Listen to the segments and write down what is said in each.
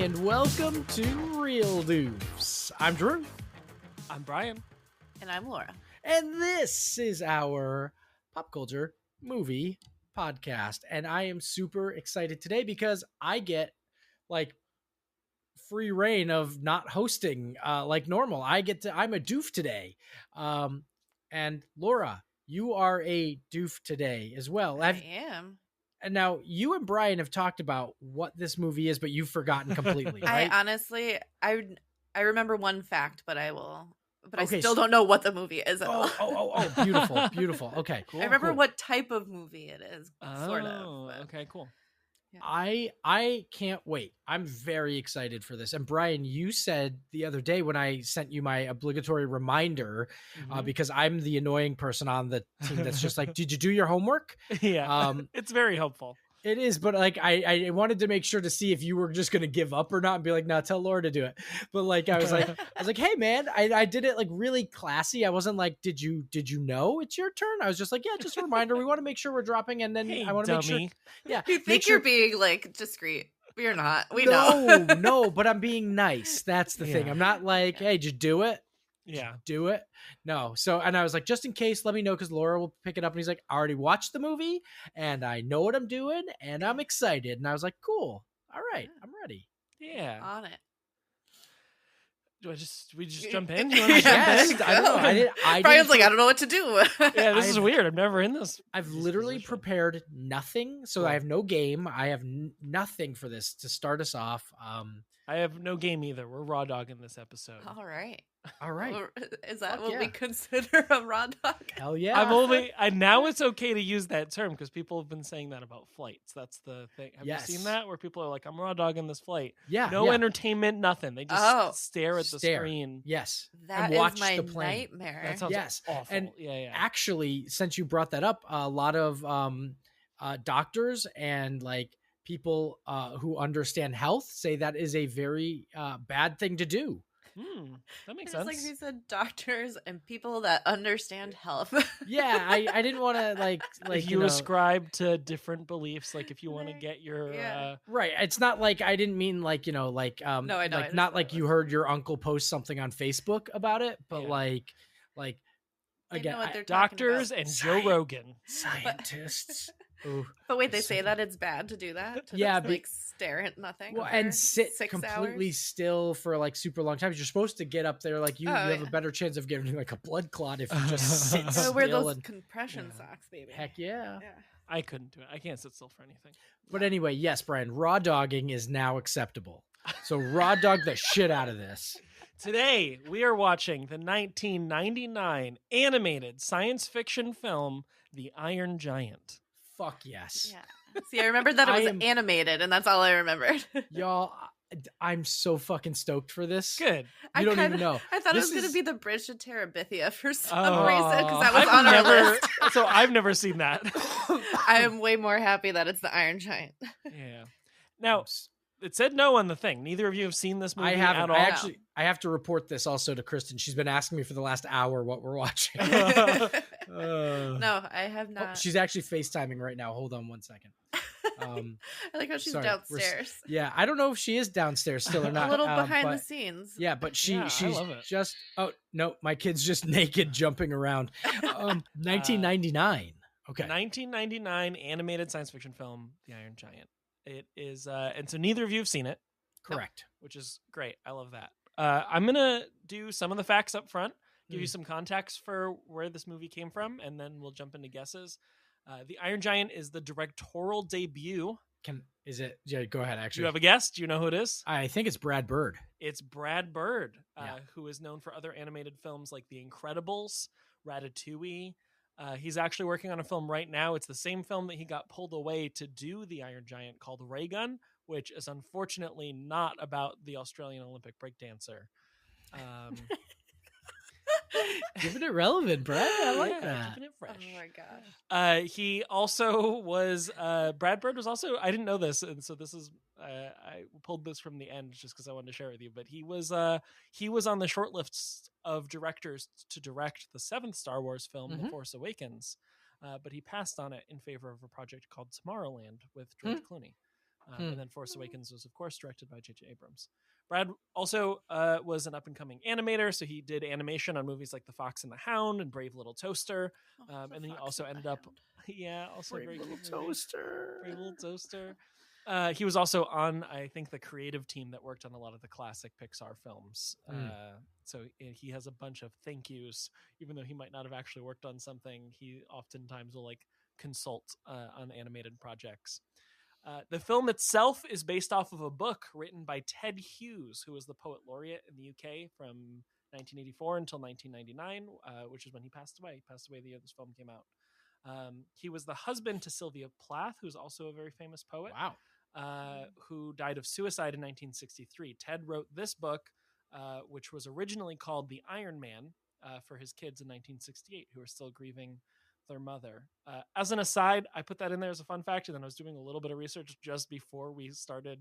and welcome to Reel Doofs. I'm Drew. I'm Brian. And I'm Laura. And this is our pop culture movie podcast. And I am super excited today because I get like free reign of not hosting like normal. I'm a doof today. And Laura, you are a doof today as well. I am. And now you and Brian have talked about what this movie is, but you've forgotten completely, right? I honestly, I remember one fact, but I Okay, still don't know what the movie is at all. Oh, beautiful, beautiful. Okay, Cool. I remember cool. what type of movie it is, sort of. Oh, but- okay, cool. I can't wait. I'm very excited for this. And Brian, you said the other day when I sent you my obligatory reminder, because I'm the annoying person on the team that's just like, did you do your homework? Yeah, it's very helpful. It is, but like I wanted to make sure to see if you were just gonna give up or not and be like, no, tell Laura to do it. But like I was like, hey man, I did it like really classy. I wasn't like, did you know it's your turn? I was just like, yeah, just a reminder. We want to make sure we're dropping, and then Hey, I want to make sure. dummy. Yeah, You make think sure- you're being like discreet, but you're not. We know. No, but I'm being nice. That's the thing. Yeah. I'm not like, hey, just do it. Yeah. Do it. No. So, and I was like, just in case, let me know because Laura will pick it up. And he's like, I already watched the movie and I know what I'm doing and I'm excited. And I was like, cool. All right. I'm ready. Yeah. On it. We just jump in? You want to jump Yes. in? I don't know. I Brian's didn't like, I don't know what to do. Yeah, this is I've- weird. I'm never in this. I've this literally position. prepared nothing. So Cool. I have no game. I have nothing for this to start us off. I have no game either. We're raw dogging this episode. All right. All right. Or is that Fuck what we yeah. consider a raw dog? Hell yeah. Now it's okay to use that term because people have been saying that about flights. That's the thing. Have Yes. you seen that where people are like, I'm raw dogging this flight? Yeah. No yeah. entertainment, nothing. They just stare at the screen. Yes. That and is watch my the plane. nightmare. That sounds Yes. awful. And yeah. Actually, since you brought that up, a lot of doctors and like people who understand health say that is a very bad thing to do. That makes It's sense. like you said, doctors and people that understand health. Yeah, I didn't want to like if you know, ascribe to different beliefs, like if you want to Like, get your yeah. right. It's not like I didn't mean like no, I know, like I know, not understand like you what heard your uncle post something on Facebook about it, but Yeah. like They again, know what they're doctors talking and Science. Joe Rogan. scientists. Ooh. But wait, they say that it's bad to do that? To Yeah, just, like stare at nothing. Well, for and sit 6 completely hours? still for like super long times. You're supposed to get up there like you have yeah. a better chance of getting like a blood clot if you just sit So still. wear those and compression Yeah. socks, baby. heck yeah. Yeah. I couldn't do it. I can't sit still for anything. But anyway, yes, Brian, raw dogging is now acceptable. So raw dog the shit out of this. Today, we are watching the 1999 animated science fiction film, The Iron Giant. Fuck yes. Yeah. See, I remembered that it I was am- animated, and that's all I remembered. Y'all, I'm so fucking stoked for this. Good. You don't even know. I thought This it was going is- to be the Bridge to Terabithia for some Oh. reason, because that was I've on our never, list. so I've never seen that. I am way more happy that it's the Iron Giant. Yeah. Now, it said no on the thing. Neither of you have seen this movie I haven't. at all. I have to report this also to Kristen. She's been asking me for the last hour what we're watching. No, I have Oh, not. she's actually FaceTiming right now. Hold on one second. I like how she's sorry, downstairs. Yeah, I don't know if she is downstairs still or not. A little behind but- the scenes. Yeah, but Yeah, I she's love it. just no, my kid's just naked jumping around. 1999. Okay. 1999 animated science fiction film, The Iron Giant. It is, and so neither of you have seen it, Correct. which is great. I love that. I'm gonna do some of the facts up front, give you some context for where this movie came from, and then we'll jump into guesses. The Iron Giant is the directorial debut. Is it? Yeah, go ahead. Do Actually, you have a guess? Do you know who it is? I think it's Brad Bird. It's Brad Bird, Yeah. who is known for other animated films like The Incredibles, Ratatouille. He's actually working on a film right now. It's the same film that he got pulled away to do The Iron Giant, called Ray Gun, which is unfortunately not about the Australian Olympic breakdancer. Keeping it relevant, Brad. I like Yeah, that. keeping it fresh. Oh my gosh. He also was Brad Bird was also, I didn't know this, and so this is I pulled this from the end just because I wanted to share it with you. But he was on the short lists of directors to direct the 7th Star Wars film, The Force Awakens, but he passed on it in favor of a project called Tomorrowland with George Clooney. And then Force Awakens was, of course, directed by J.J. Abrams. Brad also was an up-and-coming animator, so he did animation on movies like The Fox and the Hound and Brave Little Toaster. And then he also ended up, also Brave very Little cute movie. Toaster. Brave Little Toaster. He was also on, I think, the creative team that worked on a lot of the classic Pixar films. So he has a bunch of thank yous, even though he might not have actually worked on something. He oftentimes will like consult on animated projects. The film itself is based off of a book written by Ted Hughes, who was the poet laureate in the UK from 1984 until 1999, which is when he passed away. He passed away the year this film came out. He was the husband to Sylvia Plath, who's also a very famous poet. Wow. Who died of suicide in 1963. Ted wrote this book, which was originally called The Iron Man, for his kids in 1968, who were still grieving their mother. As an aside, I put that in there as a fun fact, and then I was doing a little bit of research just before we started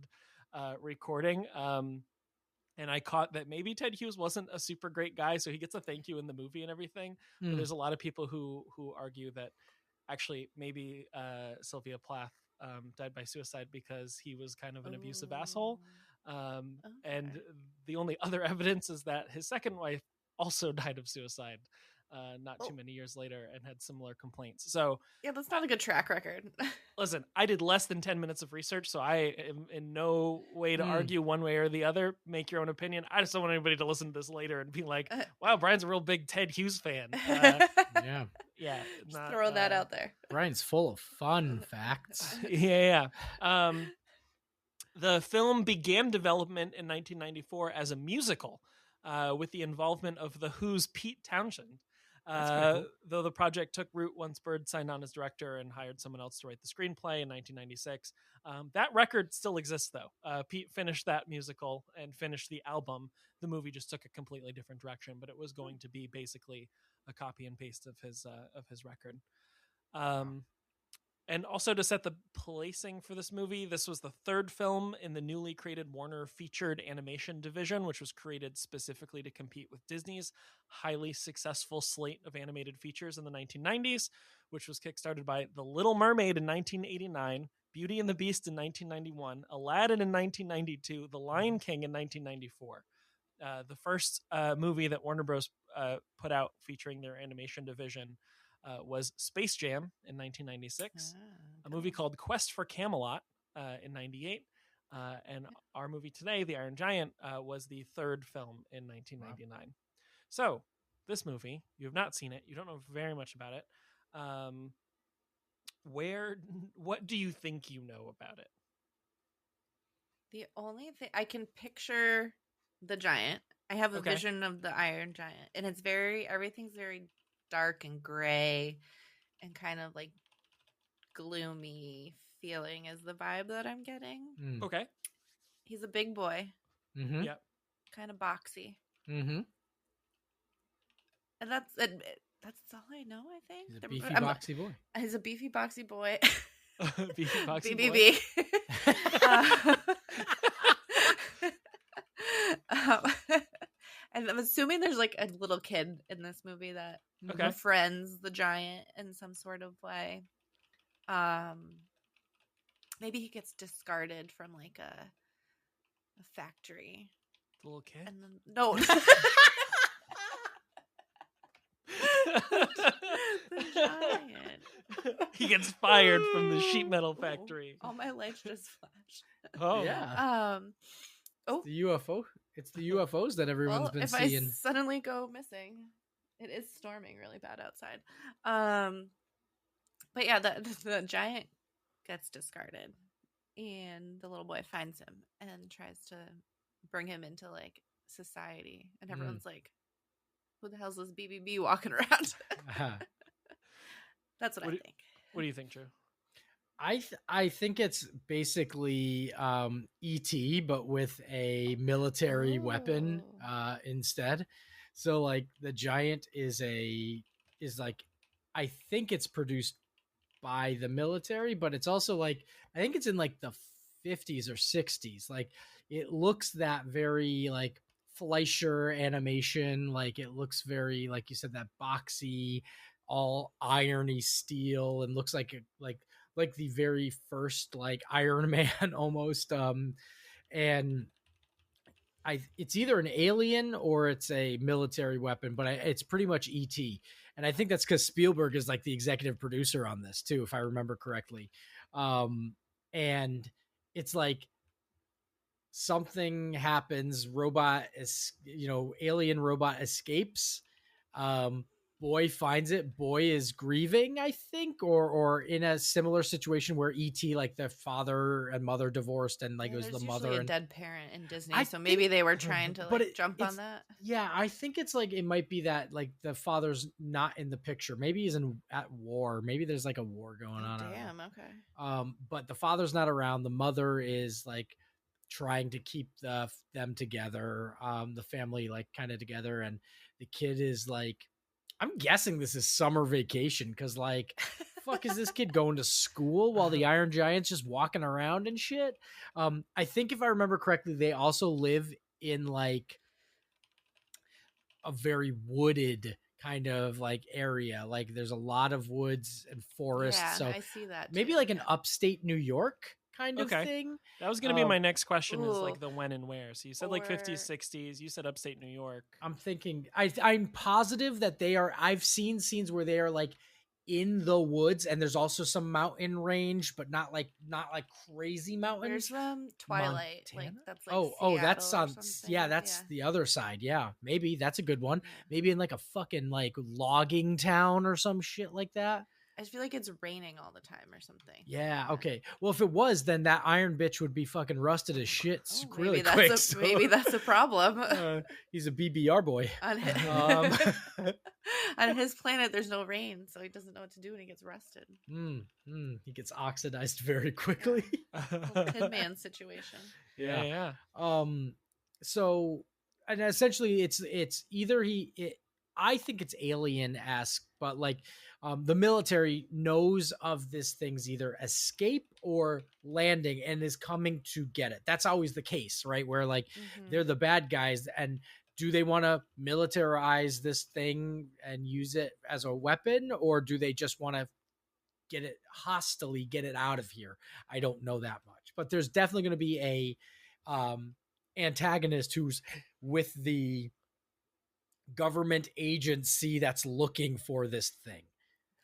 recording. And I caught that maybe Ted Hughes wasn't a super great guy, so he gets a thank you in the movie and everything. But there's a lot of people who argue that actually maybe Sylvia Plath died by suicide because he was kind of an abusive asshole. And the only other evidence is that his second wife also died of suicide not too many years later and had similar complaints. So yeah, that's not a good track record. Listen, I did less than 10 minutes of research, so I am in no way to argue one way or the other. Make your own opinion. I just don't want anybody to listen to this later and be like, wow, Brian's a real big Ted Hughes fan. Yeah. Yeah. Just throw that out there. Brian's full of fun facts. Yeah. The film began development in 1994 as a musical with the involvement of The Who's Pete Townshend. Cool. Though the project took root once Bird signed on as director and hired someone else to write the screenplay in 1996. That record still exists, though. Pete finished that musical and finished the album. The movie just took a completely different direction, but it was going to be basically a copy and paste of his record. And also to set the placing for this movie, this was the third film in the newly created Warner featured animation division, which was created specifically to compete with Disney's highly successful slate of animated features in the 1990s, which was kickstarted by The Little Mermaid in 1989, Beauty and the Beast in 1991, Aladdin in 1992, The Lion King in 1994. The first movie that Warner Bros. Put out featuring their animation division was Space Jam in 1996, a movie called Quest for Camelot in 98, and our movie today, The Iron Giant, was the third film in 1999. Wow. So this movie, you have not seen it, you don't know very much about it. What do you think you know about it? The only thing I can picture the giant. I have a vision of the Iron Giant, and it's everything's very dark and gray and kind of like gloomy feeling is the vibe that I'm getting. Okay. He's a big boy. Mm-hmm. Yep. Kind of boxy. Mm-hmm. And that's all I know, I think. He's a beefy, boxy boy. He's a beefy, boxy boy. Beefy, boxy BBB. And I'm assuming there's like a little kid in this movie that befriends the giant in some sort of way. Maybe he gets discarded from like a factory. The little kid? And then, no. The giant. He gets fired from the sheet metal factory. All my lights just flashed. Oh yeah. The UFO. It's the UFOs that everyone's been seeing. If I suddenly go missing, it is storming really bad outside. But yeah, the giant gets discarded, and the little boy finds him and tries to bring him into like society, and everyone's like, "Who the hell's this BBB walking around?" That's what I think. What do you think, Drew? I think it's basically E.T. but with a military weapon instead. So like the giant is like I think it's produced by the military, but it's also like I think it's in like the 50s or 60s. Like it looks that very like Fleischer animation. Like it looks very, like you said, that boxy, all irony steel, and looks like like the very first like Iron Man almost. And it's either an alien or it's a military weapon, but it's pretty much ET. And I think that's because Spielberg is like the executive producer on this too, if I remember correctly. And it's like something happens, robot is, alien robot escapes. Boy finds it. Boy is grieving, I think, or in a similar situation where ET, like the father and mother divorced, and like it was the there's mother usually a and dead parent in Disney, I so maybe think, they were trying to but like jump on that. yeah, I think it's like it might be that like the father's not in the picture. Maybe he's at war. Maybe there's like a war going on. Damn. Okay. But the father's not around. The mother is like trying to keep them together, the family like kind of together, and the kid is like, I'm guessing this is summer vacation because like fuck is this kid going to school while the Iron Giant's just walking around and shit. I think if I remember correctly, they also live in like a very wooded kind of like area. Like there's a lot of woods and forests. Yeah, So I see that. maybe too, like an yeah. upstate New York kind of Okay. thing. That was going to be my next question, is ooh. like the when and where. So you said like 50s, Or- 60s. You said upstate New York. I'm thinking I'm positive that I've seen scenes where they are like in the woods, and there's also some mountain range, but not like crazy mountains. Where's Twilight? Like Montana? that's like Oh, that's Seattle or on. something. Yeah, that's the other side. Yeah, maybe that's a good one. Maybe in like a fucking like logging town or some shit like that. I just feel like it's raining all the time or something. Yeah. Okay. Well, if it was, then that iron bitch would be fucking rusted as shit really quick. Maybe that's a problem. He's a BBR boy. On his planet, there's no rain, so he doesn't know what to do when he gets rusted. He gets oxidized very quickly. Tin Man situation. Yeah. So, and essentially, it's either I think it's alien-esque, but like the military knows of this thing's either escape or landing and is coming to get it. That's always the case, right? Where like they're the bad guys, and do they want to militarize this thing and use it as a weapon, or do they just want to get it out of here? I don't know that much, but there's definitely going to be a antagonist who's with the government agency that's looking for this thing.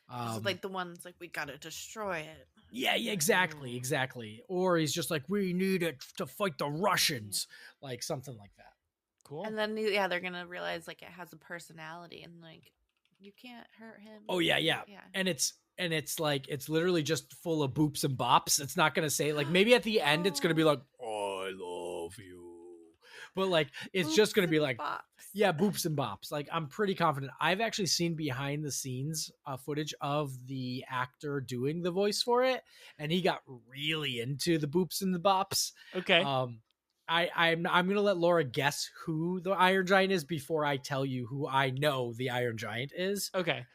So like the ones like, we gotta destroy it. Yeah, exactly. Or he's just like, we need it to fight the Russians, like something like that. Cool. And then they're gonna realize like it has a personality, and like you can't hurt him. Oh yeah. And it's like it's literally just full of boops and bops. It's not gonna say like, maybe at the end it's gonna be like, I love you. But like it's just gonna be like bops. Yeah, boops and bops. Like I'm pretty confident. I've actually seen behind the scenes footage of the actor doing the voice for it, and he got really into the boops and the bops. Okay. I'm gonna let Laura guess who the Iron Giant is before I tell you who I know the Iron Giant is. Okay.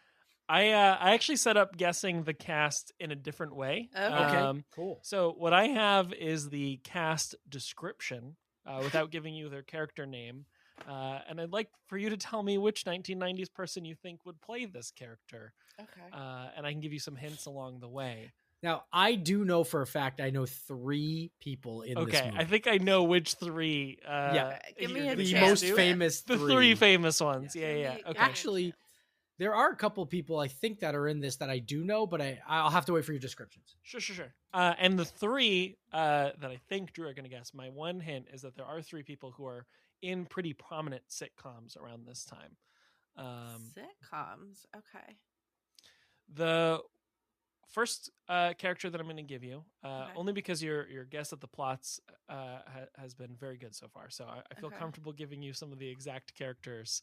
I actually set up guessing the cast in a different way. Okay, cool. So what I have is the cast description without giving you their character name. And I'd like for you to tell me which 1990s person you think would play this character. Okay. And I can give you some hints along the way. Now, I do know for a fact I know 3 people in this movie. I think I know which 3. Give me the most famous 3. The 3 famous ones. Yeah. Yeah. Okay. Actually, there are a couple people I think that are in this that I do know, but I'll have to wait for your descriptions. Sure. And the 3 that I think Drew are going to guess, my one hint is that there are 3 people who are in pretty prominent sitcoms around this time. Sitcoms. Okay. The first character that I'm going to give you, only because your guess at the plots has been very good so far. So I feel comfortable giving you some of the exact characters'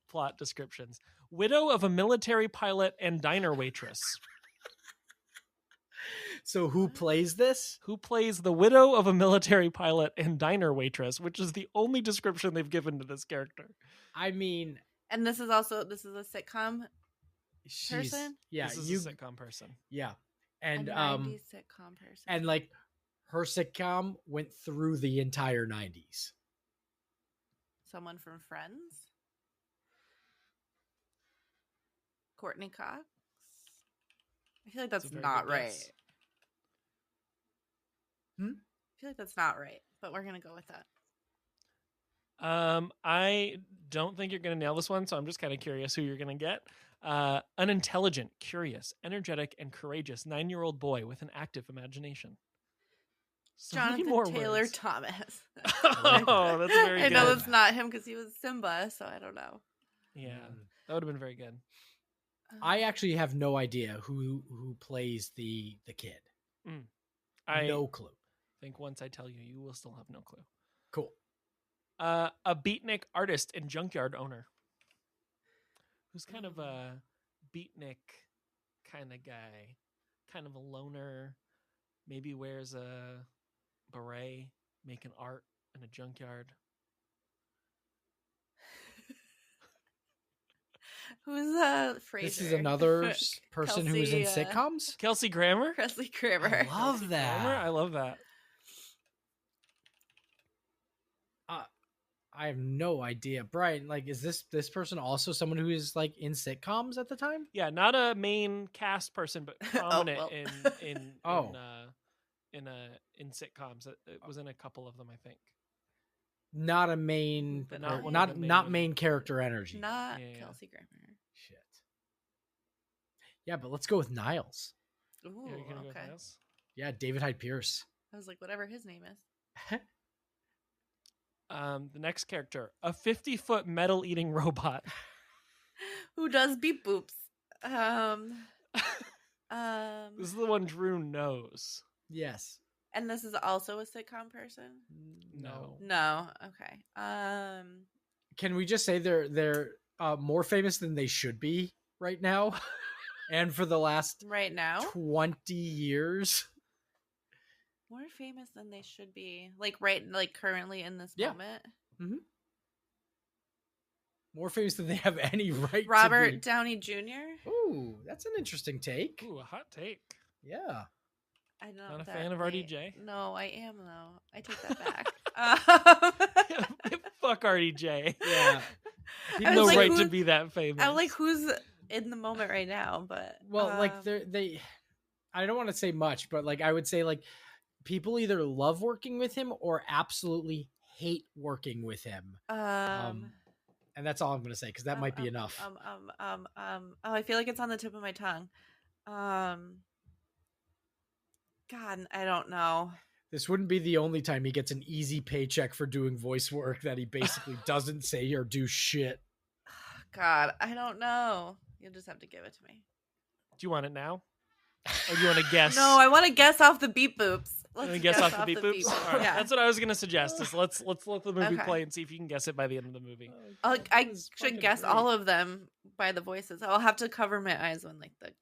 plot descriptions. Widow of a military pilot and diner waitress. So who plays this? Who plays the widow of a military pilot and diner waitress, which is the only description they've given to this character. I mean... And this is a sitcom person? Yeah, this is a sitcom person. Yeah. And a 90s sitcom person. And like her sitcom went through the entire 90s. Someone from Friends? Courtney Cox? I feel like that's It's a very not good right. guess. I feel like that's not right, but we're gonna go with that. I don't think you're going to nail this one, so I'm just kind of curious who you're going to get. Unintelligent, curious, energetic, and courageous 9-year-old boy with an active imagination. So many Jonathan more Taylor words. Thomas. Oh, that's very I good. know that's not him because he was Simba, so I don't know. Yeah, that would have been very good. I actually have no idea who plays the kid. No clue. Think once I tell you, you will still have no clue. Cool. A beatnik artist and junkyard owner, who's kind of a beatnik kind of guy, kind of a loner, maybe wears a beret, making art in a junkyard. Who's Fraser? This is another person who is in sitcoms? Kelsey Grammer? Kelsey Grammer. I love that. Grammer? I love that. I have no idea. Brian, like, is this person also someone who is like in sitcoms at the time? Yeah, not a main cast person, but prominent in sitcoms. It was in a couple of them, I think. Not a main, But not main character energy. Not Kelsey Grammer. Shit. Yeah, but let's go with Niles. Ooh, Yeah, you're gonna go with okay. Niles? Yeah, David Hyde Pierce. I was like, whatever his name is. The next character, a 50-foot metal-eating robot. Who does beep boops? This is the one Drew knows. Yes. And this is also a sitcom person? No. No. Okay. Can we just say they're more famous than they should be right now? And for the last right now 20 years? More famous than they should be. Like currently in this moment. Mm-hmm. More famous than they have any right Robert to be. Downey Jr. Ooh, that's an interesting take. Ooh, a hot take. Yeah. I know. Not a fan of RDJ? No, I am though. I take that back. Fuck RDJ. Yeah. He has no like, right to be that famous. I'm like, who's in the moment right now? But like they I don't want to say much, but like I would say like people either love working with him or absolutely hate working with him. And that's all I'm going to say because that might be enough. I feel like it's on the tip of my tongue. God, I don't know. This wouldn't be the only time he gets an easy paycheck for doing voice work that he basically doesn't say or do shit. God, I don't know. You'll just have to give it to me. Do you want it now? Or do you want to guess? No, I want to guess off the beep boops. Let's guess off the beep boops. All right. Yeah. That's what I was gonna suggest. Is let's let the movie play and see if you can guess it by the end of the movie. I should guess all of them by the voices. I'll have to cover my eyes when like the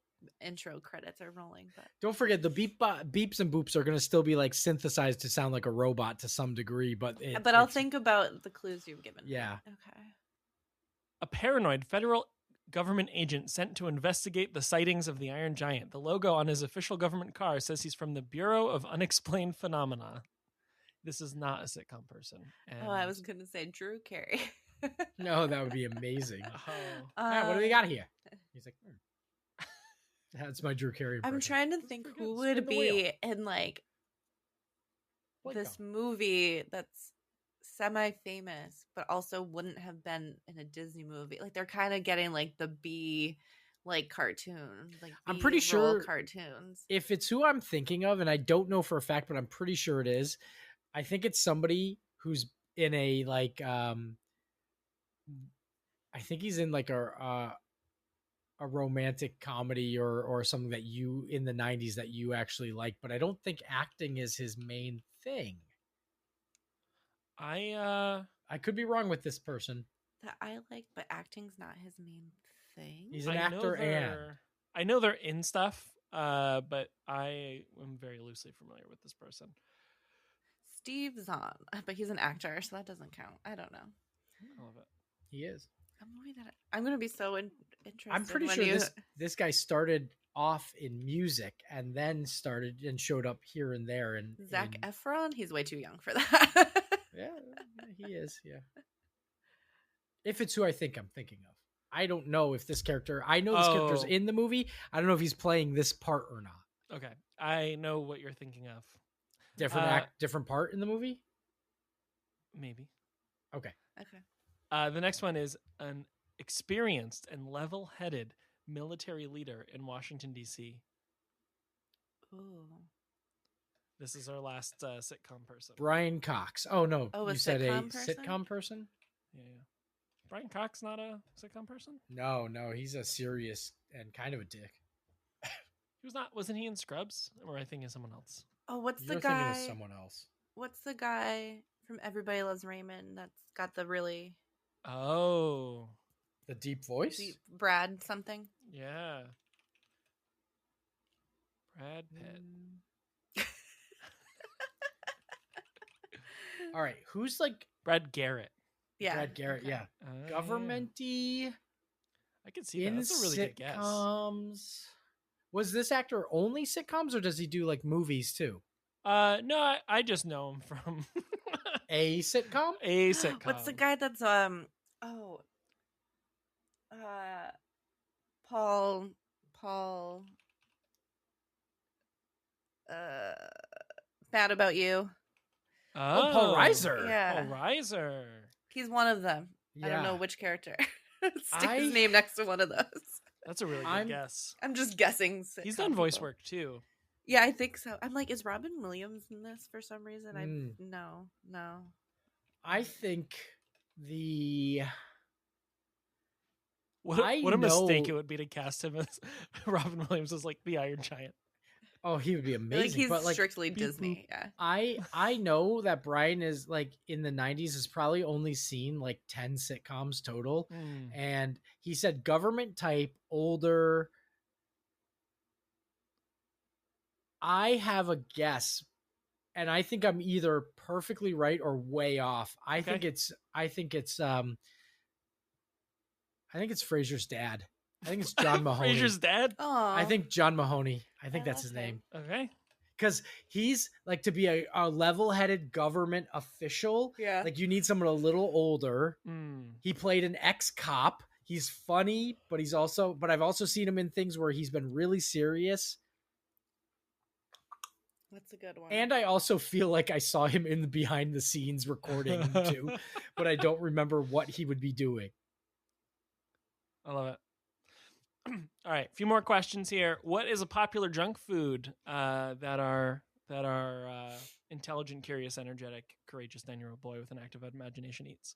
intro credits are rolling. But don't forget the beeps and boops are gonna still be like synthesized to sound like a robot to some degree. But I'll think about the clues you've given. Yeah. Okay. A paranoid federal government agent sent to investigate the sightings of the Iron Giant. The logo on his official government car says he's from the Bureau of Unexplained Phenomena. This is not a sitcom person. Oh, I was going to say Drew Carey. No, that would be amazing. What do we got here? He's like, that's my Drew Carey impression. I'm trying to think who would be in like this movie that's semi-famous but also wouldn't have been in a Disney movie. Like they're kind of getting like the B like cartoon, like I'm pretty sure cartoons. If it's who I'm thinking of, and I don't know for a fact, but I'm pretty sure it is. I think it's somebody who's in a like I think he's in like a romantic comedy or something that you in the 90s that you actually like, but I don't think acting is his main thing. I could be wrong with this person that I like, but acting's not his main thing. He's an actor, and I know they're in stuff, but I am very loosely familiar with this person. Steve Zahn, but he's an actor, so that doesn't count. I don't know. I love it. He is. I'm going to be so interested. I'm pretty sure this guy started off in music and then started and showed up here and there. And Zac Efron, he's way too young for that. Yeah, he is. Yeah. If it's who I think I'm thinking of. I don't know if this character. I know this character's Oh. in the movie. I don't know if he's playing this part or not. Okay, I know what you're thinking of. Different part in the movie. Maybe. Okay. The next one is an experienced and level-headed military leader in Washington, D.C. Ooh. This is our last sitcom person. Brian Cox. Oh no, Oh, you said a sitcom person? Yeah. Brian Cox not a sitcom person? No, he's a serious and kind of a dick. He was not. Wasn't he in Scrubs? Or am I thinking of someone else? Oh, what's You're the thinking guy? of someone else. What's the guy from Everybody Loves Raymond that's got the really Oh, The deep voice. Brad something? yeah. Brad Pitt. All right, who's like Brad Garrett. Yeah. Brad Garrett? okay. Yeah, Yeah. governmenty I could see that. in That's a really good guess. sitcoms. Was this actor only sitcoms, or does he do like movies too? No, I just know him from A sitcom? a sitcom. What's the guy that's Paul Bad About You. Oh, Paul Reiser. Yeah. Paul Reiser. He's one of them. I don't know Yeah. which character. Stick I- his name next to one of those. That's a really good I'm- guess. I'm just guessing. He's sitcom done voice people. work too. Yeah, I think so. I'm like, is Robin Williams in this for some reason? Mm. No. I think the What I a mistake know- it would be to cast him as Robin Williams as like the Iron Giant. Oh, he would be Like amazing. he's but like strictly Disney. Yeah. I know that Brian is like in the 90s has probably only seen like 10 sitcoms total. Mm. And he said government type, older. I have a guess, and I think I'm either perfectly right or way off. I think it's Fraser's dad. I think it's John Mahoney. Fraser's dad. Oh, I think John Mahoney. I think I that's his love name. him. Okay. Because he's like to be a level-headed government official. Yeah. Like you need someone a little older. Mm. He played an ex-cop. He's funny, but I've also seen him in things where he's been really serious. That's a good one. And I also feel like I saw him in the behind-the-scenes recording too, but I don't remember what he would be doing. I love it. All right, a few more questions here. What is a popular junk food that our intelligent, curious, energetic, courageous 9-year-old boy with an active imagination eats?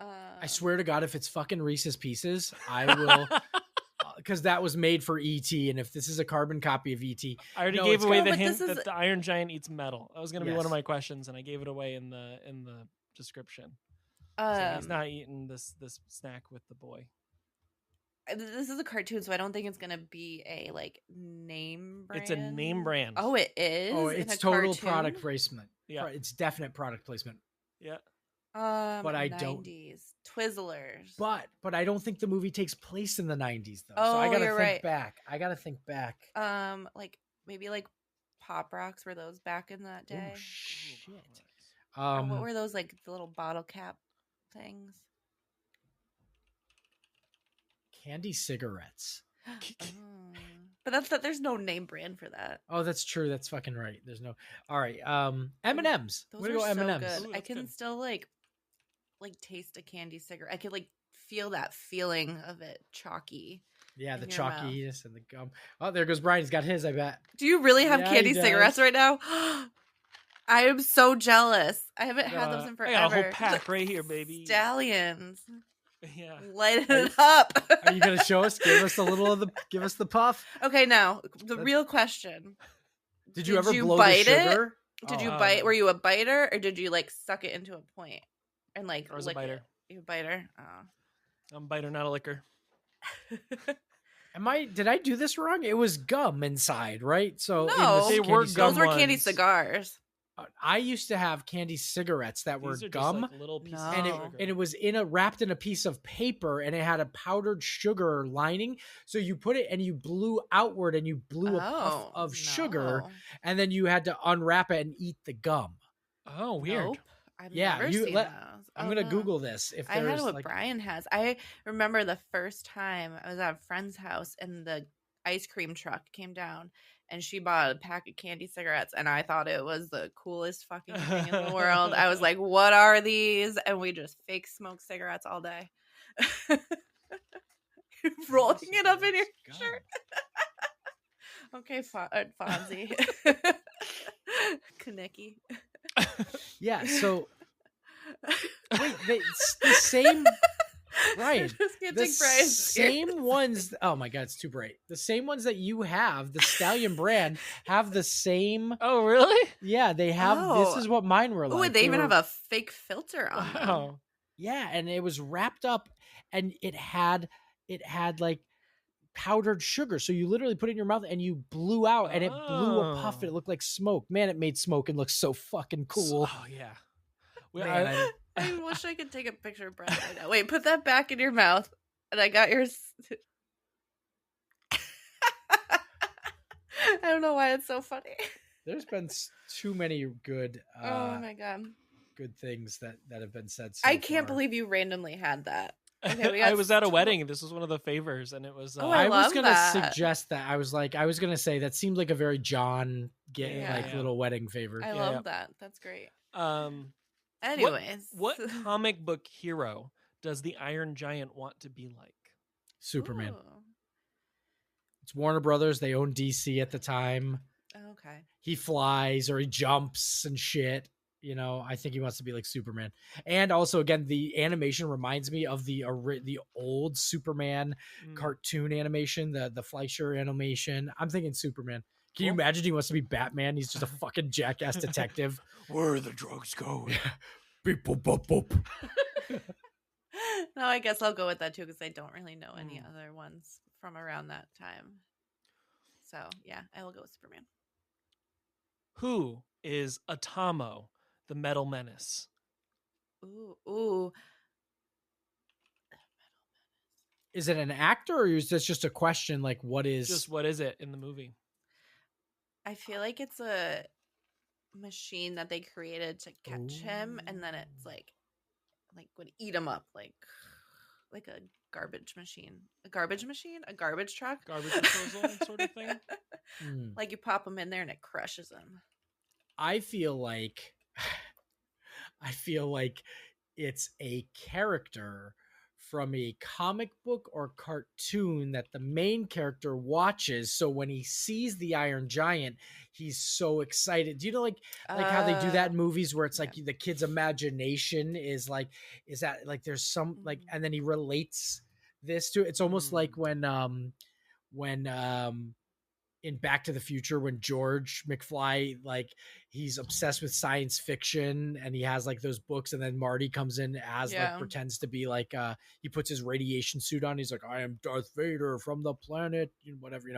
I swear to God, if it's fucking Reese's Pieces, I will, because that was made for E.T. And if this is a carbon copy of E.T., I already No, gave it's away got- the but hint this is- that the Iron Giant eats metal. That was going to be one of Yes. my questions, and I gave it away in the description. So he's not eating this snack with the boy. This is a cartoon, so I don't think it's gonna be a like name brand. It's a name brand. Oh, it is. oh, in it's a total cartoon? product placement. Yeah. It's definite product placement. Yeah. But I don't- 90s. Twizzlers. But I don't think the movie takes place in the 90s though. So I Oh, gotta you're think right. back. I gotta think back. Like maybe like Pop Rocks, were those back in that day? Oh shit. Or what were those, like the little bottle cap things? Candy cigarettes. Oh. But there's no name brand for that. Oh, that's true. That's fucking right. There's no. All right. M&Ms. Those We're are gonna go so M&Ms. good. Ooh, I that's can good. still like taste a candy cigarette. I could like feel that feeling of it chalky. Yeah, the in your mouth. chalkiness and the gum. Oh, there goes Brian. He's got his. I bet. Do you really have Yeah, candy he does. cigarettes right now? I am so jealous. I haven't had those in I forever. got a whole pack right here, baby. Stallions. Yeah. Light Are you- it up. Are you gonna show us? Give us a little of the. Give us the puff. Okay, now the Let's- real question. Did you Did ever you blow bite the it? sugar? Did Oh. you Oh. bite? Were you a biter or did you like suck it into a point and like I was a lick biter. it? You a biter? Oh. I'm a biter, not a liquor. Did I do this wrong? It was gum inside, right? So in No. the They candy were cigarette- Those were candy ones. cigars. I used to have candy cigarettes that were These are gum. just like little pieces No. of and it sugar. and it was wrapped in a piece of paper, and it had a powdered sugar lining. So you put it and you blew outward, and you blew a puff of sugar, no. and then you had to unwrap it and eat the gum. Oh, weird. Nope. I've Yeah, never seen those. I'm Oh, gonna no. Google this. If I had there's what like, Brian has. I remember the first time I was at a friend's house and the ice cream truck came down and she bought a pack of candy cigarettes and I thought it was the coolest fucking thing in the world. I was like, what are these? And we just fake smoke cigarettes all day. Rolling it up in your shirt. Okay, Fonzie. Kaneki. yeah. So wait, it's the same. Brian, Just can't the take Brian's same ones. Oh my god, it's too bright. The same ones that you have, the Stallion brand, have the same. Oh, really? Yeah, they have. This is what mine were like. Oh, they even have a fake filter on them. Wow. Yeah, and it was wrapped up, and it had like powdered sugar. So you literally put it in your mouth and you blew out, and it blew a puff. And it looked like smoke. Man, it made smoke and look so fucking cool. Oh yeah. Man, I wish I could take a picture of Brad right now. Wait, put that back in your mouth. And I got yours. I don't know why it's so funny. There's been too many good. Oh my god. Good things that have been said. So I can't far. believe you randomly had that. Okay, I was at a wedding. This was one of the favors, and it was. I was gonna that. suggest that. I was gonna say that seemed like a very John Yeah. little wedding favor. I love that. That's great. Anyways, what comic book hero does the Iron Giant want to be like? Superman. Ooh. It's Warner Brothers. They own DC at the time. Okay. He flies or he jumps and shit. You know, I think he wants to be like Superman. And also, again, the animation reminds me of the old Superman cartoon animation, the Fleischer animation. I'm thinking Superman. Can you imagine he wants to be Batman? He's just a fucking jackass detective. Where are the drugs going? Beep, boop, boop, boop. No, I guess I'll go with that too because I don't really know any other ones from around that time. So yeah, I will go with Superman. Who is Atomo, the Metal Menace? Ooh. Is it an actor or is this just a question? Like, what is it in the movie? I feel like it's a machine that they created to catch him, and then it's like would eat him up like a garbage machine, a garbage truck, garbage disposal sort of thing. Like you pop him in there and it crushes him. I feel like it's a character from a comic book or cartoon that the main character watches. So when he sees the Iron Giant, he's so excited. Do you know like how they do that in movies where it's like the kid's imagination is that like there's some like, and then he relates this to it's almost like when in Back to the Future when George McFly, like he's obsessed with science fiction and he has like those books, and then Marty comes in as like pretends to be like he puts his radiation suit on. He's like, I am Darth Vader from the planet, whatever,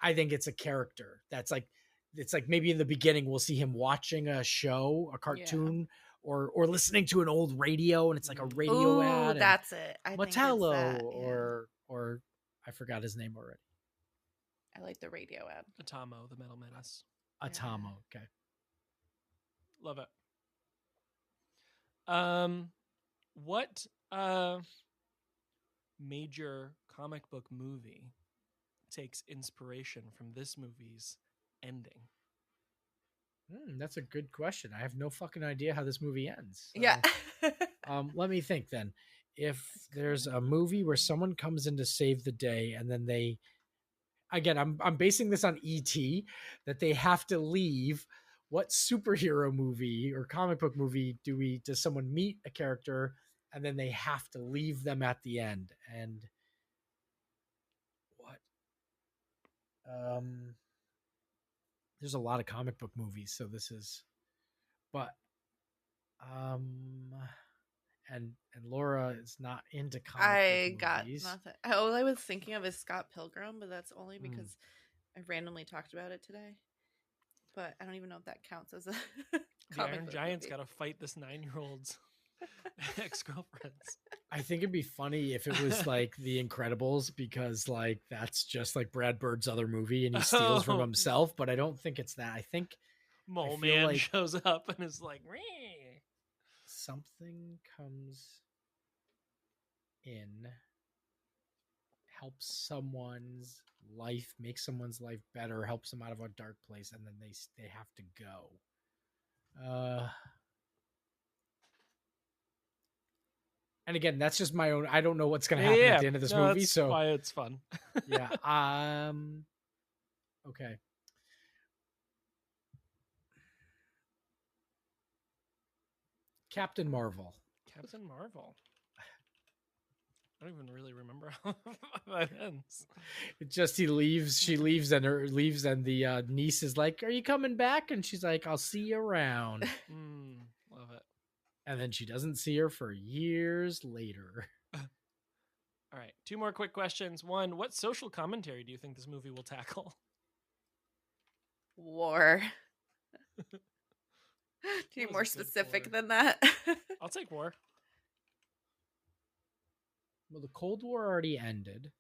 I think it's a character that's like, it's like maybe in the beginning we'll see him watching a show, a cartoon, or listening to an old radio, and it's like a radio ad. That's it. Matello, or I forgot his name already. I like the radio ad. Atomo, the Metal Menace. Atomo, okay. Love it. What major comic book movie takes inspiration from this movie's ending? That's a good question. I have no fucking idea how this movie ends. So, yeah. Let me think then. If there's a movie where someone comes in to save the day and then they, again, I'm basing this on E.T., that they have to leave. What superhero movie or comic book movie does someone meet a character and then they have to leave them at the end? And what? There's a lot of comic book movies, so this is, but and Laura is not into comic book movies. Got nothing. All I was thinking of is Scott Pilgrim, but that's only because I randomly talked about it today. But I don't even know if that counts as a the Iron Giant's got to fight this 9-year-old's ex-girlfriends. I think it'd be funny if it was like The Incredibles, because like that's just like Brad Bird's other movie and he steals from himself, but I don't think it's that. I think Mole feel man like shows up and is like, "Meh." something comes in, helps someone's life, makes someone's life better, helps them out of a dark place, and then they have to go. And again, that's just my own. I don't know what's going to happen at the end of this movie, that's so why it's fun. yeah. Okay. Captain Marvel. Captain Marvel. I don't even really remember how that ends. It just she leaves, and the niece is like, "Are you coming back?" And she's like, "I'll see you around." Love it. And then she doesn't see her for years later. All right, 2 more quick questions. 1, what social commentary do you think this movie will tackle? War. Do you What more is it good specific for? than that? I'll take war. Well, the Cold War already ended.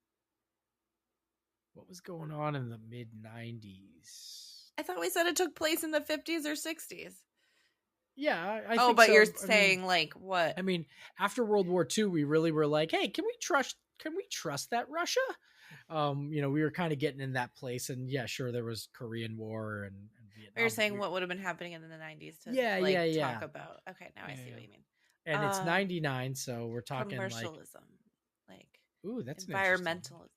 What was going on in the mid 90s? I thought we said it took place in the 50s or 60s. Yeah, I Oh, think but so. you're saying like what? I mean, after World War II, we really were like, "Hey, can we trust that Russia?" We were kind of getting in that place, and yeah, sure, there was Korean War and Vietnam. You're saying what would have been happening in the 90s to talk about. Okay, now I see what you mean. And it's 99, so we're talking commercialism, like ooh, that's environmentalism.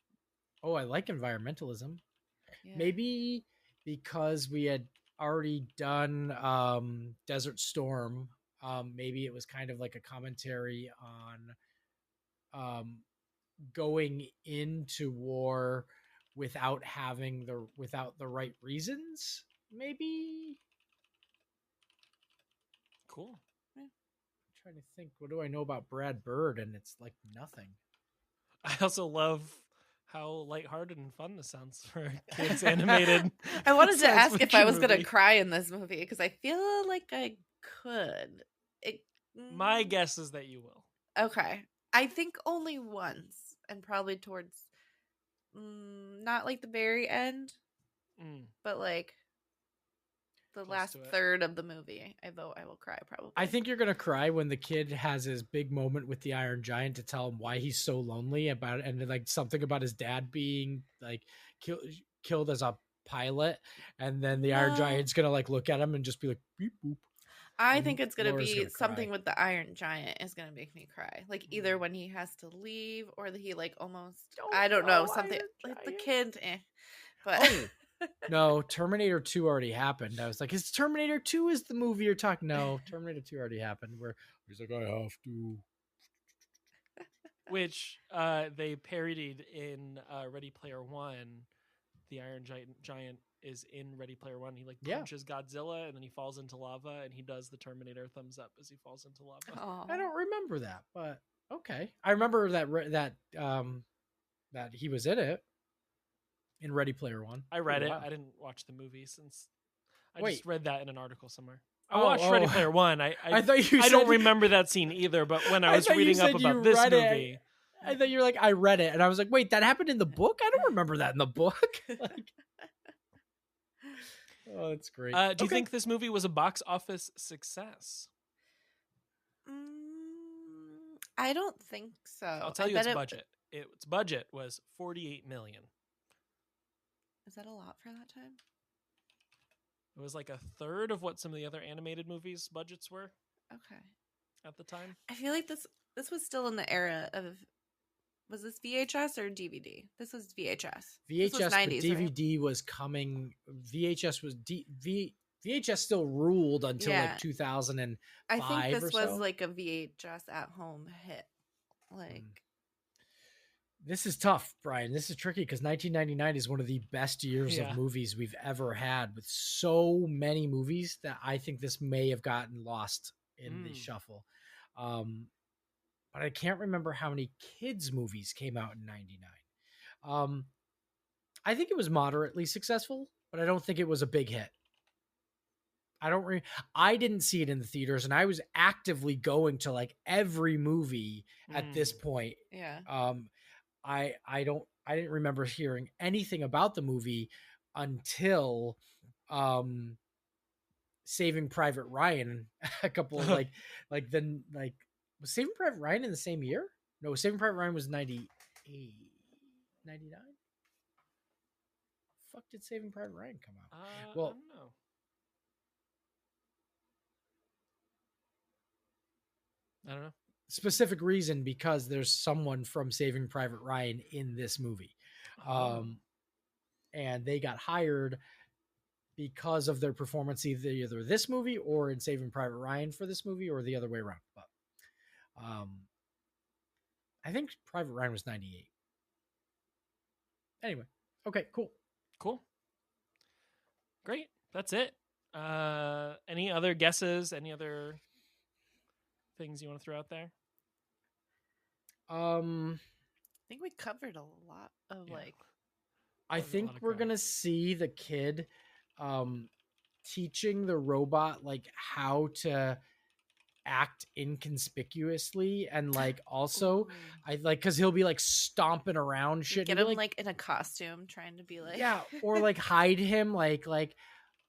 Oh, I like environmentalism. Yeah. Maybe because we had already done Desert Storm, maybe it was kind of like a commentary on going into war without the right reasons. Maybe. Cool. Yeah. I'm trying to think. What do I know about Brad Bird? And it's like nothing. I also love how lighthearted and fun this sounds for kids animated. I wanted to ask if I was going to cry in this movie because I feel like I could. My guess is that you will. Okay. I think only once, and probably towards not like the very end, but like the Close last third of the movie. I will cry probably. I think you're gonna cry when the kid has his big moment with the Iron Giant to tell him why he's so lonely about it, and like something about his dad being like killed as a pilot, and then the Iron Giant's gonna like look at him and just be like beep boop. I think it's gonna Laura's be something with the Iron Giant is gonna make me cry. Like either when he has to leave or that he like almost I don't know something like the kid. But no, Terminator 2 already happened. I was like, is Terminator 2 is the movie you're talking? No, Terminator 2 already happened. Where he's like, I have to. Which they parodied in Ready Player One. The Iron Giant is in Ready Player One. He like punches Godzilla and then he falls into lava and he does the Terminator thumbs up as he falls into lava. Aww. I don't remember that, but okay. I remember that he was in it in Ready Player One. I read it. I didn't watch the movie since I just read that in an article somewhere. I Oh, watched Ready Player One. I thought you I don't remember that scene either, but when I was reading up about this movie, I thought you were like, I read it, and I was like, wait, that happened in the book? I don't remember that in the book. Like, oh, that's great. Do you think this movie was a box office success? I don't think so. I'll tell you its budget. Its budget was $48 million. Is that a lot for that time? It was like a third of what some of the other animated movies' budgets were. Okay. At the time, I feel like this was still in the era of. Was this VHS or DVD? This was VHS. VHS, was 90s, DVD right? Was coming. VHS was VHS still ruled until like 2005. I think this was so. Like a VHS at home hit. Like this is tough, Brian. This is tricky because 1999 is one of the best years of movies we've ever had, with so many movies that I think this may have gotten lost in the shuffle. But I can't remember how many kids movies came out in 99. I think it was moderately successful, but I don't think it was a big hit. I didn't see it in the theaters, and I was actively going to like every movie at this point. Yeah. I didn't remember hearing anything about the movie until Saving Private Ryan a couple of like was Saving Private Ryan in the same year? No, Saving Private Ryan was 98, 99. Fuck did Saving Private Ryan come out? I Well, don't know. I don't know. specific reason because there's someone from Saving Private Ryan in this movie. And they got hired because of their performance either this movie or in Saving Private Ryan for this movie or the other way around. But I think Private Ryan was 98. Anyway, okay, Cool. Great. That's it. Any other guesses? Any other things you want to throw out there? I think we covered a lot of I think we're gonna see the kid teaching the robot like how to act inconspicuously, and like also Ooh. I like because he'll be like stomping around shit. Get He'll him be, like in a costume, trying to be like yeah, or like hide him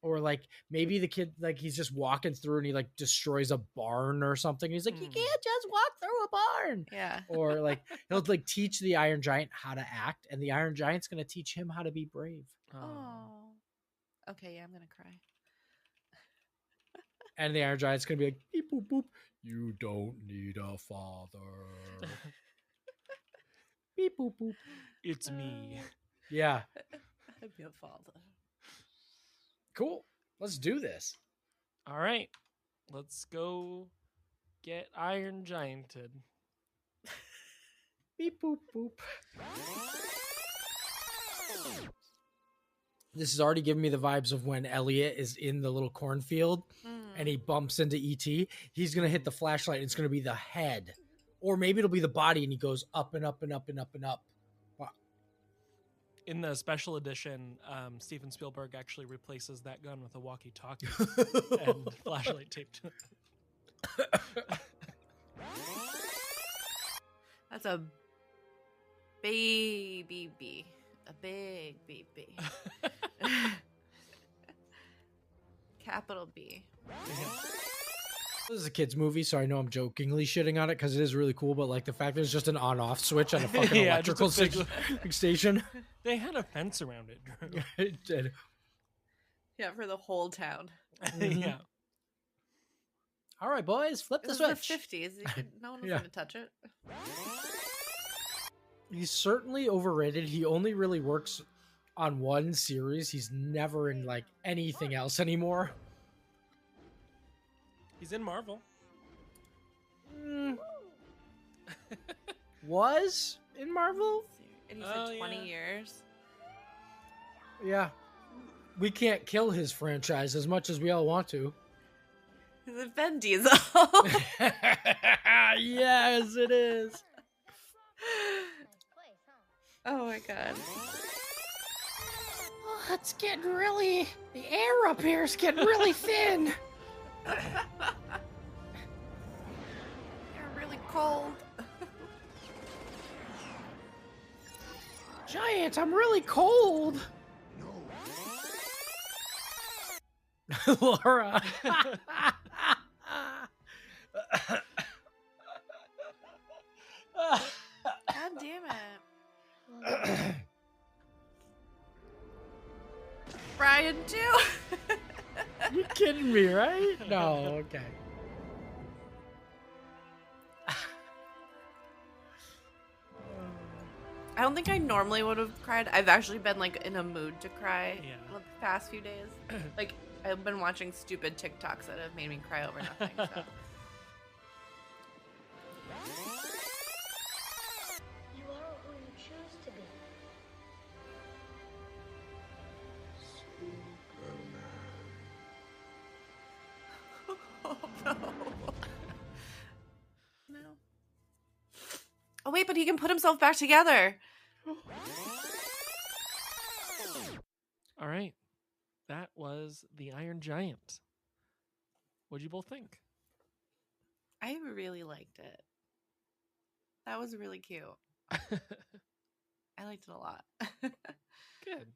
or like maybe the kid like he's just walking through and he like destroys a barn or something. He's like, you can't just walk through a barn. Yeah. Or like he'll like teach the Iron Giant how to act, and the Iron Giant's gonna teach him how to be brave. Oh. Okay, yeah, I'm gonna cry. And the Iron Giant's gonna be like, beep boop boop. You don't need a father. Beep boop boop. It's me. Yeah. I'd be a father. Cool. Let's do this. All right. Let's go get Iron Gianted. Beep boop boop. This is already giving me the vibes of when Elliot is in the little cornfield and he bumps into E.T. He's going to hit the flashlight and it's going to be the head. Or maybe it'll be the body and he goes up and up and up and up and up. Wow. In the special edition, Steven Spielberg actually replaces that gun with a walkie-talkie and flashlight taped to it. That's a baby bee. A big baby. Capital B. This is a kid's movie, so I know I'm jokingly shitting on it because it is really cool, but like the fact there's just an on-off switch on a fucking Yeah, electrical station. They had a fence around it, Drew. It did. Yeah, for the whole town. Yeah. All right, boys, flip the This is switch. the 50s. No one was Yeah. going to touch it. He's certainly overrated. He only really works on one series. He's never in like anything else anymore. He's in Marvel. Was in Marvel? And he said 20 years. Yeah. We can't kill his franchise as much as we all want to. Is it Vin Diesel? Yes, it is. Oh my god. Oh, it's getting really... The air up here is getting really thin. You're really cold. Giant, I'm really cold. Laura. God damn it. Brian too. You kidding me, right? No, okay. I don't think I normally would have cried. I've actually been like in a mood to cry the past few days. Like I've been watching stupid TikToks that have made me cry over nothing. So. You are who you choose to be. Oh no. No. Oh wait, but he can put himself back together. All right. That was The Iron Giant. What'd you both think? I really liked it. That was really cute. I liked it a lot. Good.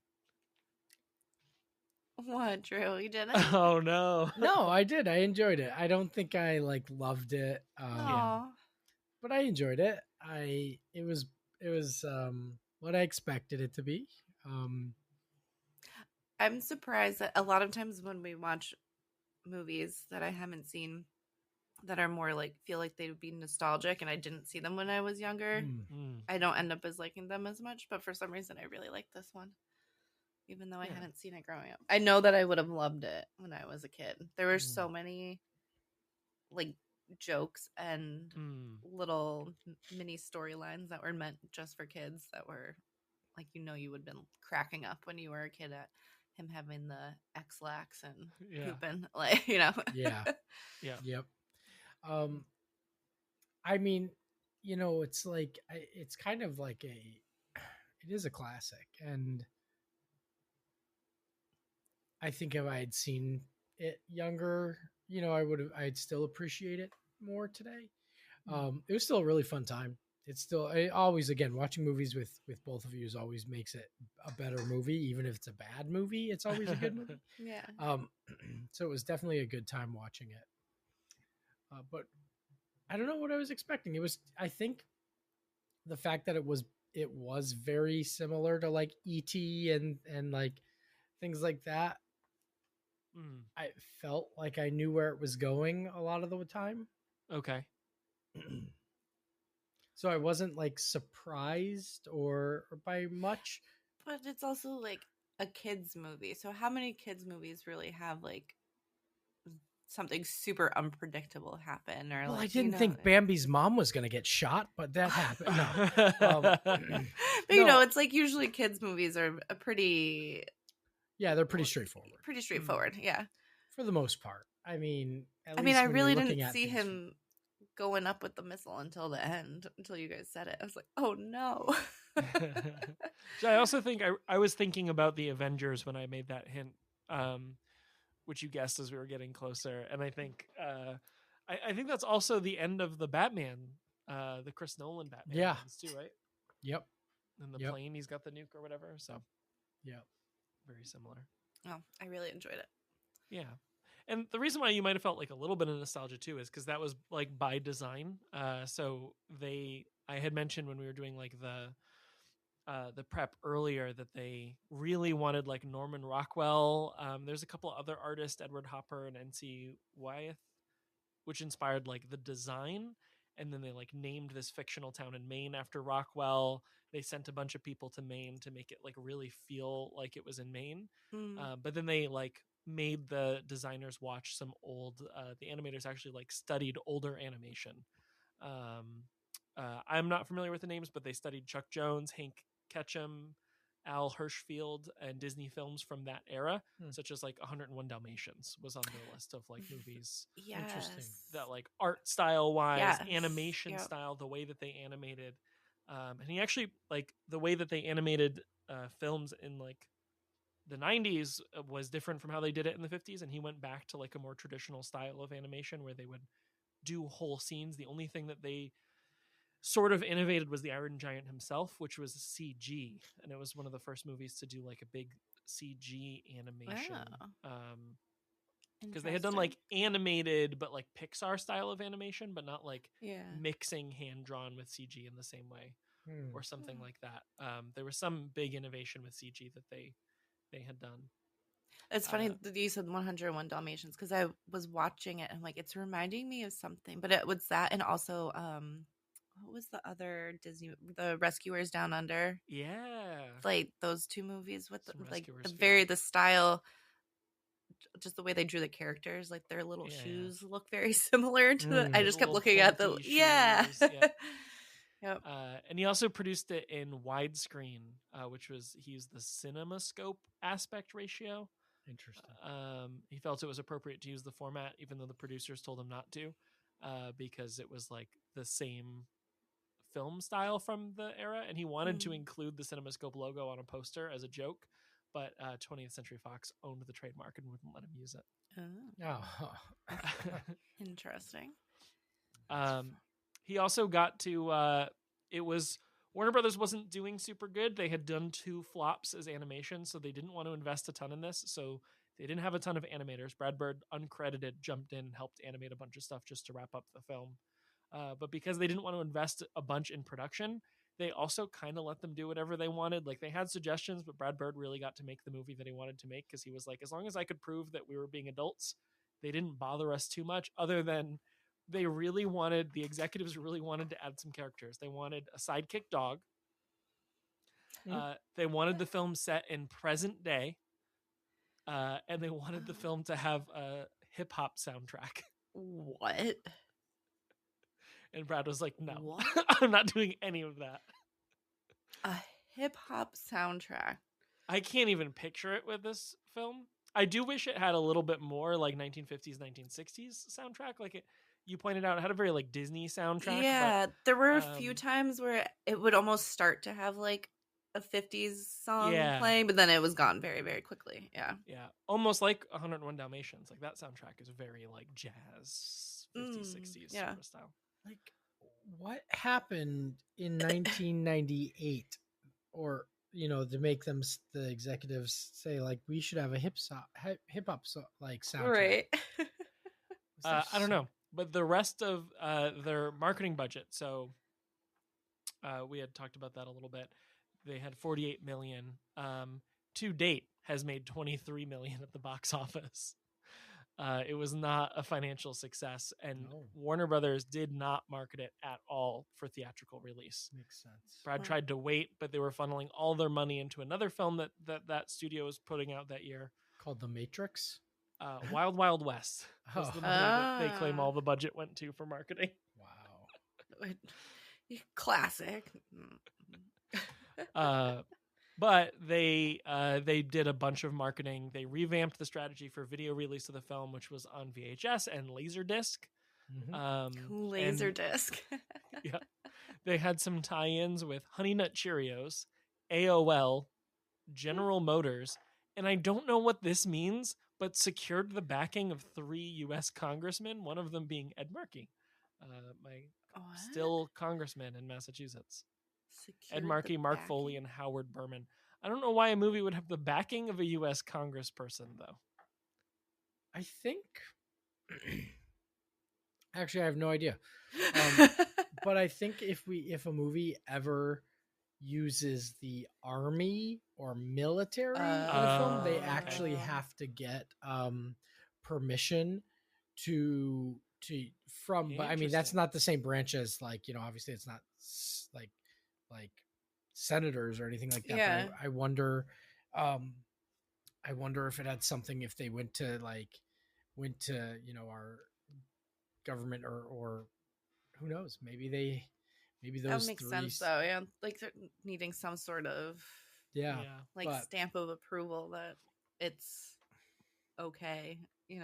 What, Drew? You didn't? Oh no. No, I did. I enjoyed it. I don't think I like loved it. Aw. But I enjoyed it. It was what I expected it to be. I'm surprised that a lot of times when we watch movies that I haven't seen that are more like feel like they would be nostalgic and I didn't see them when I was younger, I don't end up as liking them as much. But for some reason, I really like this one, even though I hadn't seen it growing up. I know that I would have loved it when I was a kid. There were so many like jokes and little mini storylines that were meant just for kids that were like, you would have been cracking up when you were a kid at him having the X-lax and pooping, like, Yeah. Yeah. Yep. I mean, it's like it's kind of like it is a classic, and I think if I had seen it younger, I'd still appreciate it more today. It was still a really fun time. It's still always, again, watching movies with both of you always makes it a better movie, even if it's a bad movie. It's always a good movie. Yeah. So it was definitely a good time watching it. But I don't know what I was expecting. It was, I think, the fact that it was very similar to like E.T. and like things like that. I felt like I knew where it was going a lot of the time. Okay. So I wasn't like surprised or by much. But it's also like a kids movie. So how many kids movies really have like something super unpredictable happen? Or Well, like, I didn't think Bambi's mom was going to get shot, but that happened. No. But it's like usually kids movies are a pretty... Yeah, they're pretty straightforward. Pretty straightforward, yeah. For the most part. I mean, I really didn't see him going up with the missile until the end, until you guys said it. I was like, oh no. So I also think I was thinking about the Avengers when I made that hint, which you guessed as we were getting closer. And I think I think that's also the end of the Batman, the Chris Nolan Batman ones too, right? Yep. And the plane, he's got the nuke or whatever. So yeah, very similar. Oh, I really enjoyed it. Yeah. And the reason why you might have felt like a little bit of nostalgia too is because that was like by design. So I had mentioned when we were doing like the prep earlier that they really wanted like Norman Rockwell. There's a couple other artists, Edward Hopper and N.C. Wyeth, which inspired like the design. And then they like named this fictional town in Maine after Rockwell. They sent a bunch of people to Maine to make it like really feel like it was in Maine. But then they like made the designers watch some old, the animators actually like studied older animation. I'm not familiar with the names, but they studied Chuck Jones, Hank Ketchum, Al Hirschfield, and Disney films from that era, such as like 101 Dalmatians was on the list of like movies. Interesting. That like art style wise, animation style, the way that they animated. And he actually like the way that they animated films in like the 90s was different from how they did it in the 50s. And he went back to like a more traditional style of animation where they would do whole scenes. The only thing that they sort of innovated was the Iron Giant himself, which was CG, and it was one of the first movies to do like a big CG animation. Because they had done like animated but like Pixar style of animation, but not like mixing hand drawn with CG in the same way or something like that. There was some big innovation with CG that they had done. It's funny that you said 101 Dalmatians because I was watching it and I'm like, it's reminding me of something, but it was that, and also what was the other Disney, the Rescuers Down Under? Yeah, like those two movies with the style, just the way they drew the characters, like their little shoes look very similar to I just kept looking at the shoes. Yep. And he also produced it in widescreen, which was he used the CinemaScope aspect ratio. Interesting. He felt it was appropriate to use the format, even though the producers told him not to, because it was like the same film style from the era, and he wanted to include the CinemaScope logo on a poster as a joke, but 20th Century Fox owned the trademark and wouldn't let him use it. Interesting. He also got to it was Warner Brothers wasn't doing super good. They had done 2 flops as animation, so they didn't want to invest a ton in this, so They didn't have a ton of animators. Brad Bird, uncredited, jumped in and helped animate a bunch of stuff just to wrap up the film. But because they didn't want to invest a bunch in production, they also kind of let them do whatever they wanted. Like, they had suggestions, but Brad Bird really got to make the movie that he wanted to make, because he was like, as long as I could prove that we were being adults, they didn't bother us too much, other than the executives really wanted to add some characters. They wanted a sidekick dog. They wanted the film set in present day. And they wanted the film to have a hip hop soundtrack. What? And Brad was like, no, What? I'm not doing any of that. A hip hop soundtrack. I can't even picture it with this film. I do wish it had a little bit more like 1950s, 1960s soundtrack. Like you pointed out, it had a very like Disney soundtrack. Yeah, there were a few times where it would almost start to have like a 50s song playing, but then it was gone very, very quickly. Yeah. Yeah. Almost like 101 Dalmatians. Like that soundtrack is very like jazz 50s, 60s sort of style. Like, what happened in 1998, or to make them, the executives, say like we should have a hip hop like soundtrack? Right. I don't know, but the rest of their marketing budget. So we had talked about that a little bit. They had 48 million. To date, has made 23 million at the box office. It was not a financial success, and Warner Brothers did not market it at all for theatrical release. Makes sense. Brad tried to wait, but they were funneling all their money into another film that studio was putting out that year, called The Matrix. Wild Wild West was the movie that they claim all the budget went to for marketing. Wow. Classic. But they did a bunch of marketing. They revamped the strategy for video release of the film, which was on VHS and Laserdisc. Laserdisc. Yeah. They had some tie-ins with Honey Nut Cheerios, AOL, General Motors, and I don't know what this means, but secured the backing of 3 U.S. congressmen, one of them being Ed Markey, still congressman in Massachusetts. Ed Markey, Mark Foley, and Howard Berman. I don't know why a movie would have the backing of a U.S. congressperson, though. I think... Actually, I have no idea. But I think if a movie ever uses the army or military in a film, they actually have to get permission from. But I mean, that's not the same branch as obviously it's not like senators or anything like that. Yeah. But I wonder if it had something, if they went to our government or who knows, maybe those that makes 3 sense though. Yeah, like they're needing some sort of stamp of approval that it's okay, to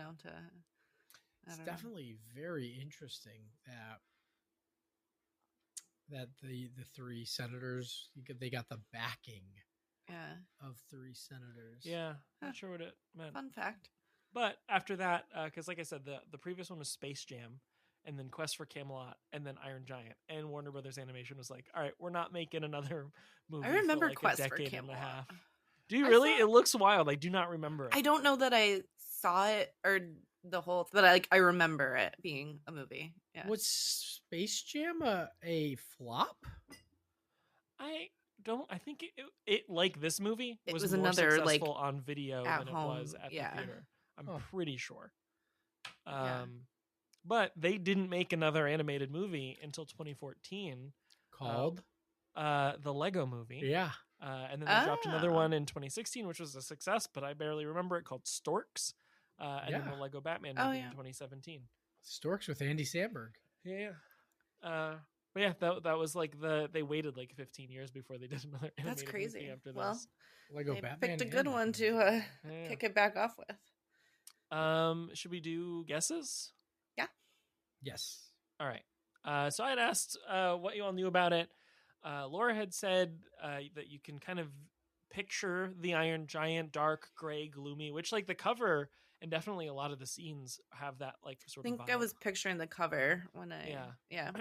it's definitely very interesting that the 3 senators, they got the backing of 3 senators. Yeah, not sure what it meant. Fun fact. But after that, because like I said, the previous one was Space Jam, and then Quest for Camelot, and then Iron Giant. And Warner Brothers Animation was like, all right, we're not making another movie. I remember for like Quest a for decade Camelot. and a half. Do you really? It looks wild. I do not remember it. I don't know that I saw it or the whole, but I remember it being a movie. Yeah. Was Space Jam a flop? I think it like this movie It was was more another, successful on video at than home, it was at the theater. I'm pretty sure. Yeah. But they didn't make another animated movie until 2014 called the Lego Movie. Yeah. And then they dropped another one in 2016, which was a success, but I barely remember it, called Storks. And then the Lego Batman movie in 2017. Storks with Andy Samberg. Yeah. But yeah, that was like they waited like 15 years before they did another animated That's crazy. movie after Well, this. Lego they Batman picked a good one to kick it back off with. Should we do guesses? Yeah. Yes. All right. So I had asked what you all knew about it. Laura had said that you can kind of picture the Iron Giant, dark, gray, gloomy, which like the cover and definitely a lot of the scenes have that like sort of vibe. I think I was picturing the cover when yeah.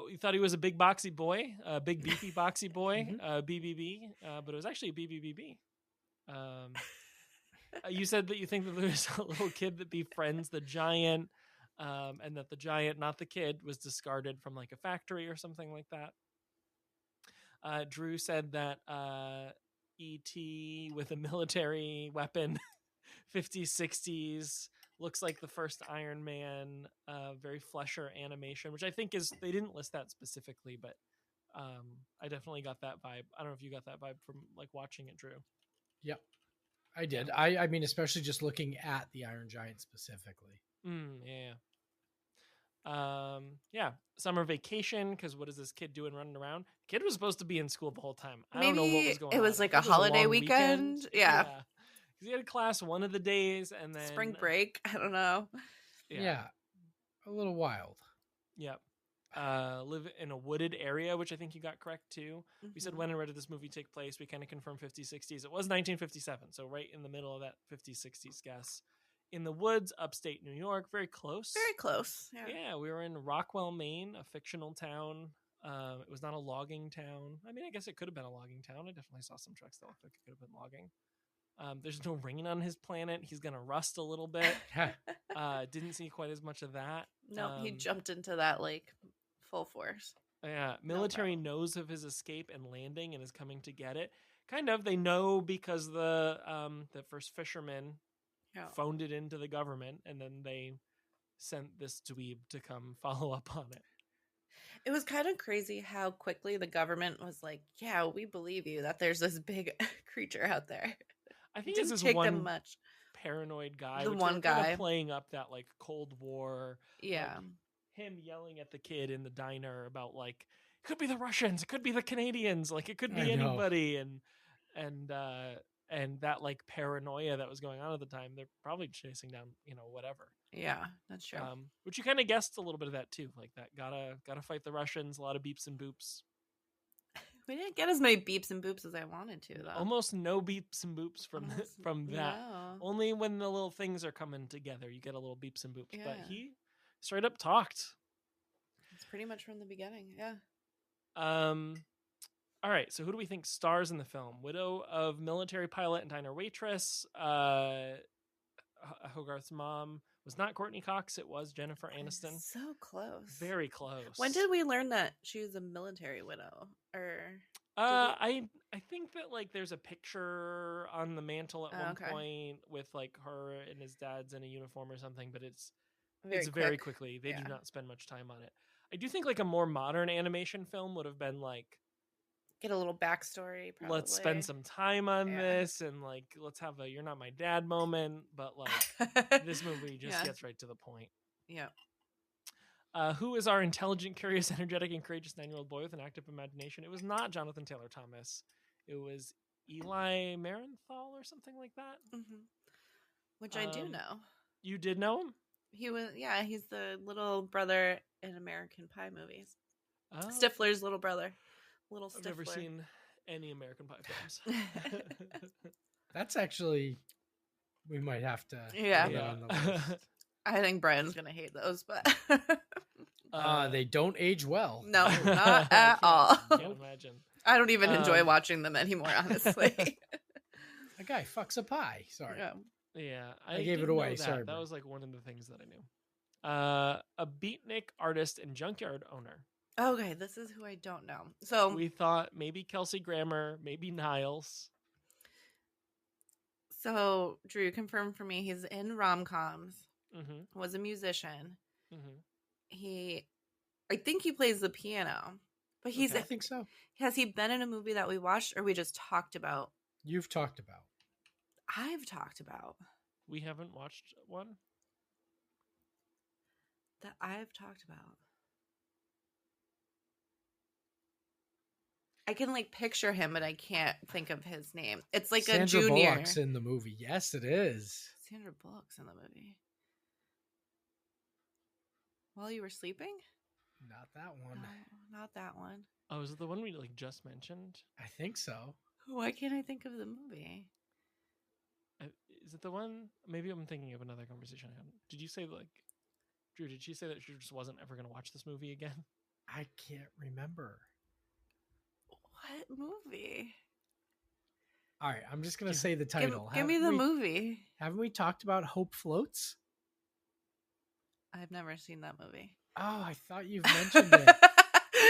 You thought he was a big boxy boy, a big beefy boxy boy, BBB, but it was actually a BBBB. You said that you think that there's a little kid that befriends the giant, and that the giant, not the kid, was discarded from like a factory or something like that. Drew said that E.T. with a military weapon, 50s, 60s, looks like the first Iron Man, very flesher animation, which I think is, they didn't list that specifically, but I definitely got that vibe. I don't know if you got that vibe from like watching it, Drew. Yep, I did. I mean, especially just looking at the Iron Giant specifically. Yeah. Yeah, summer vacation, because what is this kid doing running around? Kid was supposed to be in school the whole time. I don't know what was going on. It was like It a holiday long weekend. Yeah. Because he had a class one of the days, and then Spring break. I don't know. Yeah, a little wild. Yep. Live in a wooded area, which I think you got correct too. We said, when and where did this movie take place? We kind of confirmed 50s, 60s. It was 1957, so right in the middle of that 50s, 60s guess. In the woods, upstate New York, very close. Very close. Yeah, we were in Rockwell, Maine, a fictional town. It was not a logging town. I mean, I guess it could have been a logging town. I definitely saw some trucks that looked like it could have been logging. There's no rain on his planet. He's going to rust a little bit. Didn't see quite as much of that. No, he jumped into that lake full force. Yeah, military knows of his escape and landing and is coming to get it. Kind of, they know because the first fisherman phoned it into the government, and then they sent this dweeb to come follow up on it. It was kind of crazy how quickly the government was like, yeah, we believe you that there's this big creature out there. I think it it's didn't this take one them much. Paranoid guy. The which one guy. kind of playing up that like Cold War. Yeah. Like, him yelling at the kid in the diner about like, it could be the Russians, it could be the Canadians, like it could be anybody, and that like paranoia that was going on at the time. They're probably chasing down, whatever. Yeah, that's true. Which you kind of guessed a little bit of that too, like that gotta fight the Russians. A lot of beeps and boops. We didn't get as many beeps and boops as I wanted to, though. Almost no beeps and boops from that. No. Only when the little things are coming together, you get a little beeps and boops. Yeah. But he straight up talked. It's pretty much from the beginning, yeah. All right, so who do we think stars in the film? Widow of military pilot and diner waitress. Hogarth's mom was not Courtney Cox. It was Jennifer Aniston. So close. Very close. When did we learn that she was a military widow? Or I think that like there's a picture on the mantle at one point with like her and his dad's in a uniform or something, but it's very quickly. They do not spend much time on it. I do think like a more modern animation film would have been like, get a little backstory, probably. Let's spend some time on this, and like let's have a "you're not my dad" moment. But like this movie just gets right to the point. Yeah. Who is our intelligent, curious, energetic, and courageous 9-year-old boy with an active imagination? It was not Jonathan Taylor Thomas. It was Eli Marienthal or something like that. Mm-hmm. Which I do know. You did know him? He was, he's the little brother in American Pie movies. Oh. Stifler's little brother. Little Stifler. I've never seen any American Pie films. That's actually, we might have to put on the list. I think Brian's going to hate those, but... they don't age well. No, not at all. I can't imagine. I don't even enjoy watching them anymore, honestly. A guy fucks a pie. Sorry. Yeah, I gave it away. Sorry. That was like one of the things that I knew. A beatnik artist and junkyard owner. Okay, this is who I don't know. So we thought maybe Kelsey Grammer, maybe Niles. So Drew confirmed for me he's in rom-coms. Mm-hmm. Was a musician. Mm-hmm. I think he plays the piano. But I think so. Has he been in a movie that we watched or we just talked about? You've talked about. I've talked about. We haven't watched one? That I've talked about. I can like picture him, but I can't think of his name. It's like Sandra a junior. Bullock's in the movie. Yes, it is. Sandra Bullock's in the movie. While you were sleeping? Not that one. No, not that one. Oh, is it the one we like just mentioned? I think so. Why can't I think of the movie? Is it the one? Maybe I'm thinking of another conversation I had. Did you say like, Drew? Did she say that she just wasn't ever going to watch this movie again? I can't remember. What movie? All right, I'm just gonna say the title. Give me the movie. Haven't we talked about Hope Floats? I've never seen that movie. Oh, I thought you've mentioned it.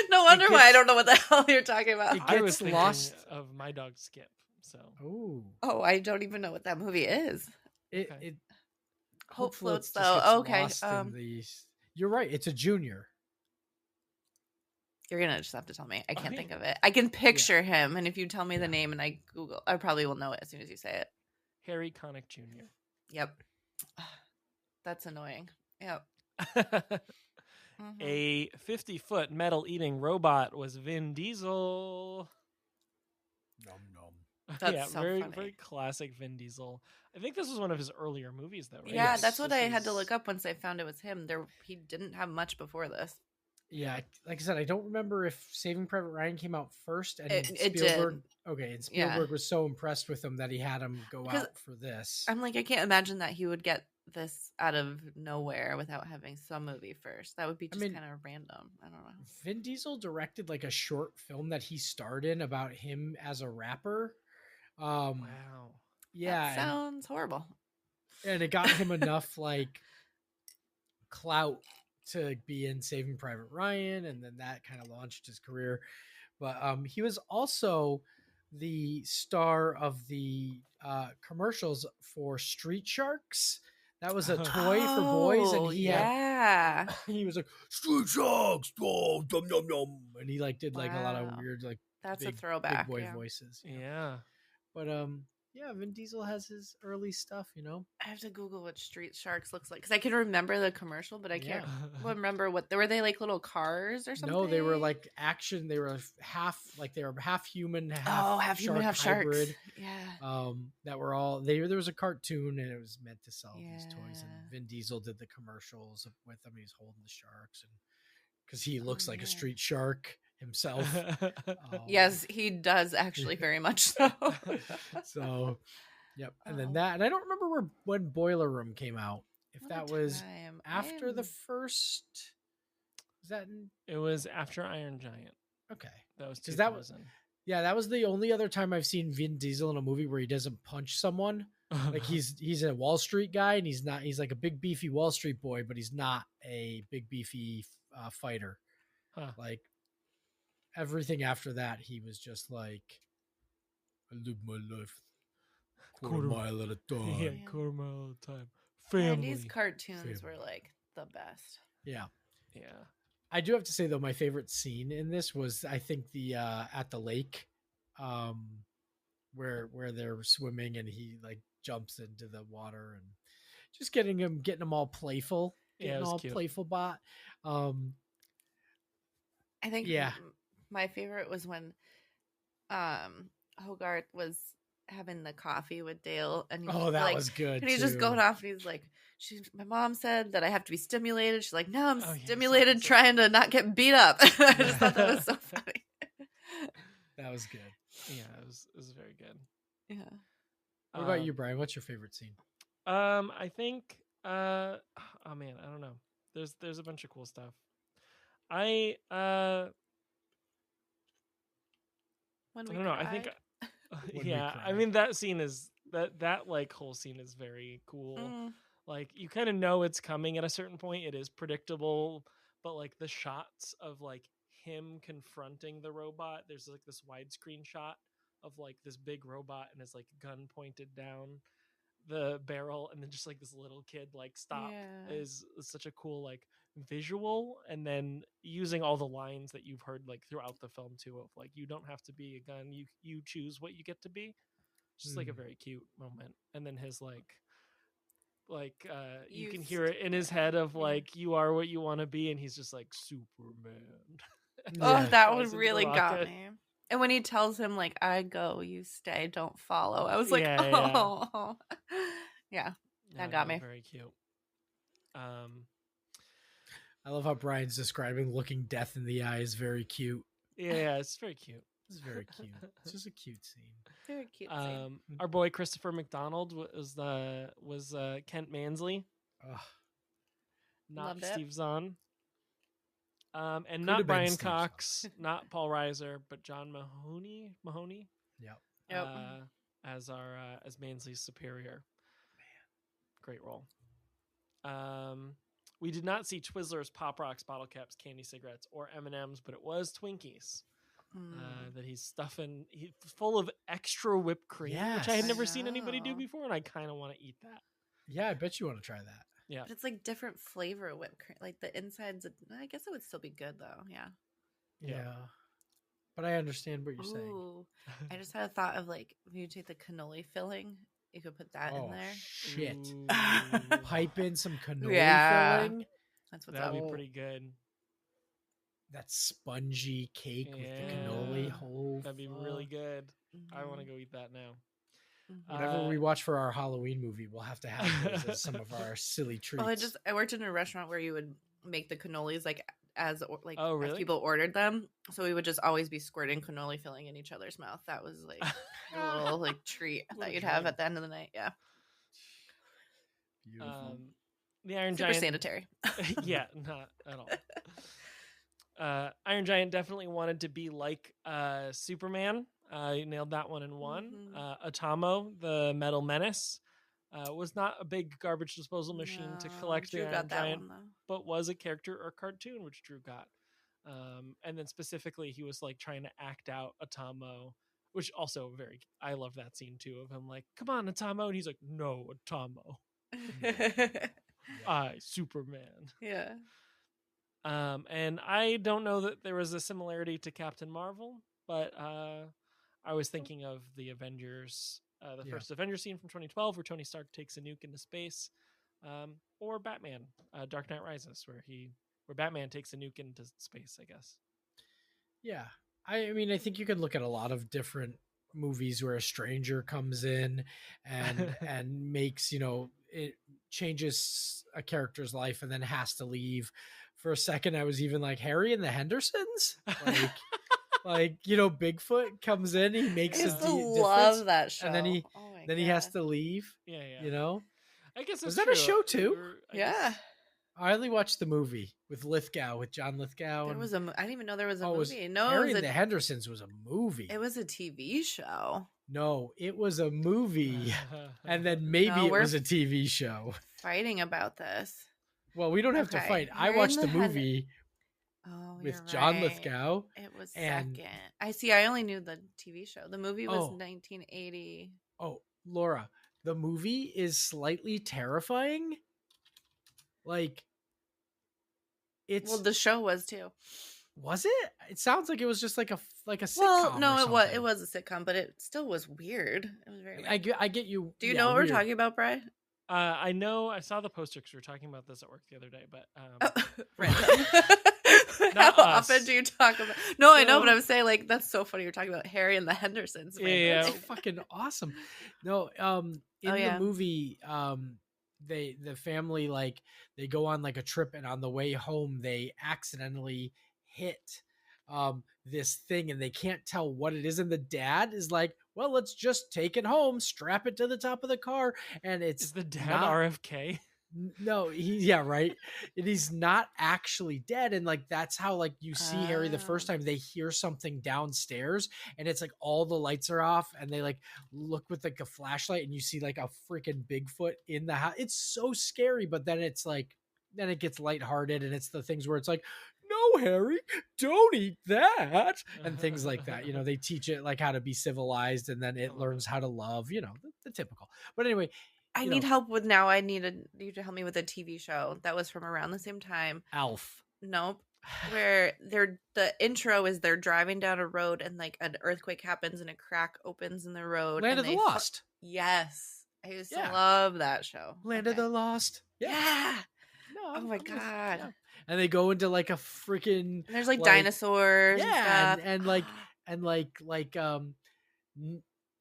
No wonder why I don't know what the hell you're talking about. It I was gets thinking lost. of My Dog Skip. So Oh, I don't even know what that movie is. it Hope Floats, just though. gets Okay, lost in these. You're right. It's a junior. You're gonna just have to tell me. I can't Okay. think of it. I can picture him, and if you tell me the name and I Google, I probably will know it as soon as you say it. Harry Connick Jr. Yep. That's annoying. Yep. Mhm. A 50-foot metal-eating robot was Vin Diesel. Nom nom. That's so very funny. very classic Vin Diesel. I think this was one of his earlier movies, though, right? Yeah, Yes, that's what This I had to is- look up once I found it was him. He didn't have much before this. Yeah, like I said, I don't remember if Saving Private Ryan came out first, and It Spielberg. did. Okay, and Yeah. Spielberg was so impressed with him that he had him go Because out for this. I'm like, I can't imagine that he would get this out of nowhere without having some movie first. That would be just mean- kind of random. I don't know. Vin Diesel directed like a short film that he starred in about him as a rapper. Wow. Yeah, That sounds horrible. and it got him enough like clout to be in Saving Private Ryan, and then that kind of launched his career. But he was also the star of the commercials for Street Sharks. That was a toy for boys, and he yeah. had he was like Street Sharks, oh, dum dum dum, and he like did like a lot of Wow. weird like That's big, a throwback. big boy yeah. voices. you know. Yeah. But yeah, Vin Diesel has his early stuff, you know. I have to Google what Street Sharks looks like because I can remember the commercial, but I can't remember what were they like little cars or something? No, they were like action. They were half human, half human, half hybrid. sharks. Yeah. That were all there was a cartoon and it was meant to sell these toys, and Yeah. Vin Diesel did the commercials with them. He's holding the sharks, and because he looks like a man. street shark himself. Yes, he does actually very much so. So yep, and then Oh. that, and I don't remember when Boiler Room came out. If What that a was time. after the I'm- first, was that in, It was after Iron Giant. okay? That was 'Cause that was- 2000. Yeah, that was the only other time I've seen Vin Diesel in a movie where he doesn't punch someone. Like he's a Wall Street guy, and he's like a big beefy Wall Street boy, but he's not a big beefy fighter. Huh. Like everything after that, he was just like, I live my life quarter mile at a time. Yeah, Man. quarter mile at a time. Family. 90s cartoons were Family. like the best. Yeah. Yeah. I do have to say though, my favorite scene in this was I think the at the lake, where they're swimming and he like jumps into the water and just getting them all playful, Yeah, it getting was all cute. playful bot. I think Yeah. my favorite was when Hogarth was having the coffee with Dale and he's Oh, that like, was good. and he's just too. going off and he's like, my mom said that I have to be stimulated. She's like, no, I'm Oh, yeah, stimulated so- trying to not get beat up. I just thought that was so funny. That was good. Yeah, it was very good. Yeah. What about you, Brian? What's your favorite scene? I think oh man, I don't know. There's a bunch of cool stuff. When I we don't know. I think cry. When we yeah, I cry. mean that scene is that like whole scene is very cool. Mm, Like you kind of know it's coming at a certain point. It is predictable, but like the shots of like him confronting the robot, there's like this widescreen shot of like this big robot and his like gun pointed down the barrel, and then just like this little kid like stop Yeah. is such a cool like visual, and then using all the lines that you've heard like throughout the film too of like you don't have to be a gun, you choose what you get to be. Just like a very cute moment. And then his like you can hear it in his head of Yeah. like you are what you want to be, and he's just like Superman. Oh, Yeah. that Flies one into the really got rocket. me. And when he tells him like, I go, you stay, don't follow. I was like, Yeah, yeah. oh. Yeah. That got was me. very cute. I love how Brian's describing looking death in the eye is very cute. Yeah, it's very cute. It's very cute. It's just a cute scene. Very cute. scene. Our boy Christopher McDonald was Kent Mansley, Ugh. not Loved it. Steve Zahn. And Could not have been Brian Steve Zahn. Cox, not Paul Reiser, but John Mahoney. Yep. Yep. as our as Mansley's superior. Great role. We did not see Twizzlers, Pop Rocks, bottle caps, candy cigarettes, or M&Ms, but it was Twinkies that he's stuffing. He's full of extra whipped cream, which I had Yes. never seen anybody do know. before, and I kind of want to eat that. Yeah, I bet you want to try that. Yeah, But it's like different flavor of whipped cream. Like the insides, I guess it would still be good though. Yeah. Yeah. But I understand what you're saying. Ooh, I just had a thought of like if you take the cannoli filling, you could put that in there. Shit. Ooh. Pipe in some cannoli Yeah. filling. That's what's That'd up. be pretty good. That spongy cake with the Yeah. cannoli. Oh, That'd be really good. I Mhm. want to go eat that now. Mhm. Whatever we watch for our Halloween movie, we'll have to have those as some of our silly treats. Well, I worked in a restaurant where you would make the cannolis as Oh, really? as people ordered them. So we would just always be squirting cannoli filling in each other's mouth. That was like a little like treat What a that you'd have drug. at the end of the night. Yeah, Beautiful. The Iron super Giant. sanitary. Yeah, not at all. Iron Giant definitely wanted to be like Superman. You nailed that one in one. Mhm. Atomo, the Metal Menace, was not a big garbage disposal machine to No, collect Drew the Iron got that Giant, one though. but was a character or cartoon, which Drew got. And then specifically, he was like trying to act out Atomo, which also I love that scene too of him like, come on, Atomo. And he's like, no, Atomo. I, Superman. Yeah. And I don't know that there was a similarity to Captain Marvel, but I was thinking of the Avengers, the first Avengers scene from 2012 where Tony Stark takes a nuke into space, or Batman, Dark Knight Rises, where Batman takes a nuke into space, I guess. Yeah. I mean, I think you can look at a lot of different movies where a stranger comes in and makes, it changes a character's life and then has to leave. For a second, I was even like Harry and the Hendersons, like Bigfoot comes in, he makes I a used to difference, love that show. and then he Oh my then he has God. to leave. Yeah. I guess Was that's that a true. show too? I Yeah. guess- I only watched the movie with John Lithgow. There was I didn't even know there was a it was movie. No, Harry it was and the Hendersons was a movie. it was a TV show. No, it was a movie, and then maybe No, it we're was a TV show. Fighting about this. Well, we don't have to Okay, fight. I Harry watched and the the movie Oh, with you're John right. Lithgow. It was and- second. I see. I only knew the TV show. The movie was Oh. 1980. Oh, Laura, the movie is slightly terrifying. Like, it's Well, the show was too. was it? It sounds like it was just like a sitcom. Well, no, or it was something. a sitcom, but it still was weird. It was very. I get you. Do you yeah, know what weird. we're talking about, Bri? I know. I saw the poster because we were talking about this at work the other day. But Random. Not How us. often do you talk about? No, I know, No. but I'm saying like that's so funny. You're talking about Harry and the Hendersons. Yeah. That's fucking awesome. No, in Oh, yeah. the movie, the family, like, they go on like a trip, and on the way home they accidentally hit this thing, and they can't tell what it is, and the dad is like, well, let's just take it home, strap it to the top of the car, and it's is the dad not- RFK? No, right, and he's not actually dead, and like that's how like you see Harry the first time. They hear something downstairs, and it's like all the lights are off, and they like look with like a flashlight, and you see like a freaking Bigfoot in the house. It's so scary, but then it's like then it gets lighthearted, and it's the things where it's like, no, Harry, don't eat that, and things like that. They teach it like how to be civilized, and then it learns how to love. The typical. But anyway. I need help with now. I needed you to help me with a TV show that was from around the same time. Alf. Nope. Where the intro is they're driving down a road and like an earthquake happens and a crack opens in the road. Land and of the they Lost. Yes. I used to Yeah. love that show. Land of Okay. the Lost. Yeah. No, Oh I'm my with- God. yeah. And they go into like a freaking And there's like dinosaurs. yeah, and stuff. and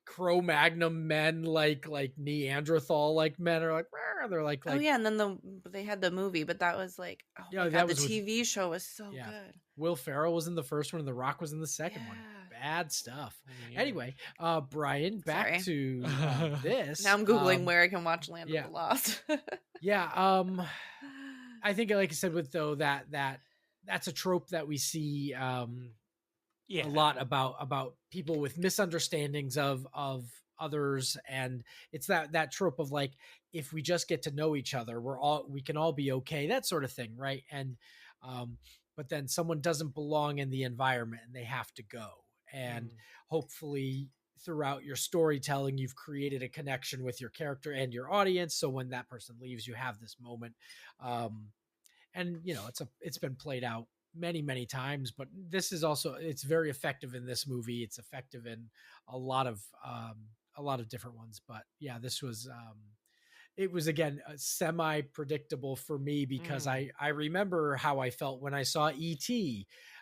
Cro-Magnon men, like Neanderthal like men are like, "Rah," they're like oh yeah, and then they had the movie, but that was like, oh Yeah, my that God, was the with- TV show was so Yeah. good. Will Ferrell was in the first one, and The Rock was in the second one. Yeah. Bad stuff. Yeah. Anyway, Brian, back Sorry. to this. Now I'm googling where I can watch Land yeah. of the Lost. Yeah, I think, like I said, with that's a trope that we see Yeah. a lot about people with misunderstandings of others, and it's that trope of like, if we just get to know each other, we can all be okay, that sort of thing, right? And but then someone doesn't belong in the environment and they have to go, and hopefully throughout your storytelling you've created a connection with your character and your audience, so when that person leaves you have this moment. And it's been played out many times, but this is also, it's very effective in this movie. It's effective in a lot of different ones, but yeah, this was it was again semi predictable for me, because I remember how I felt when I saw ET.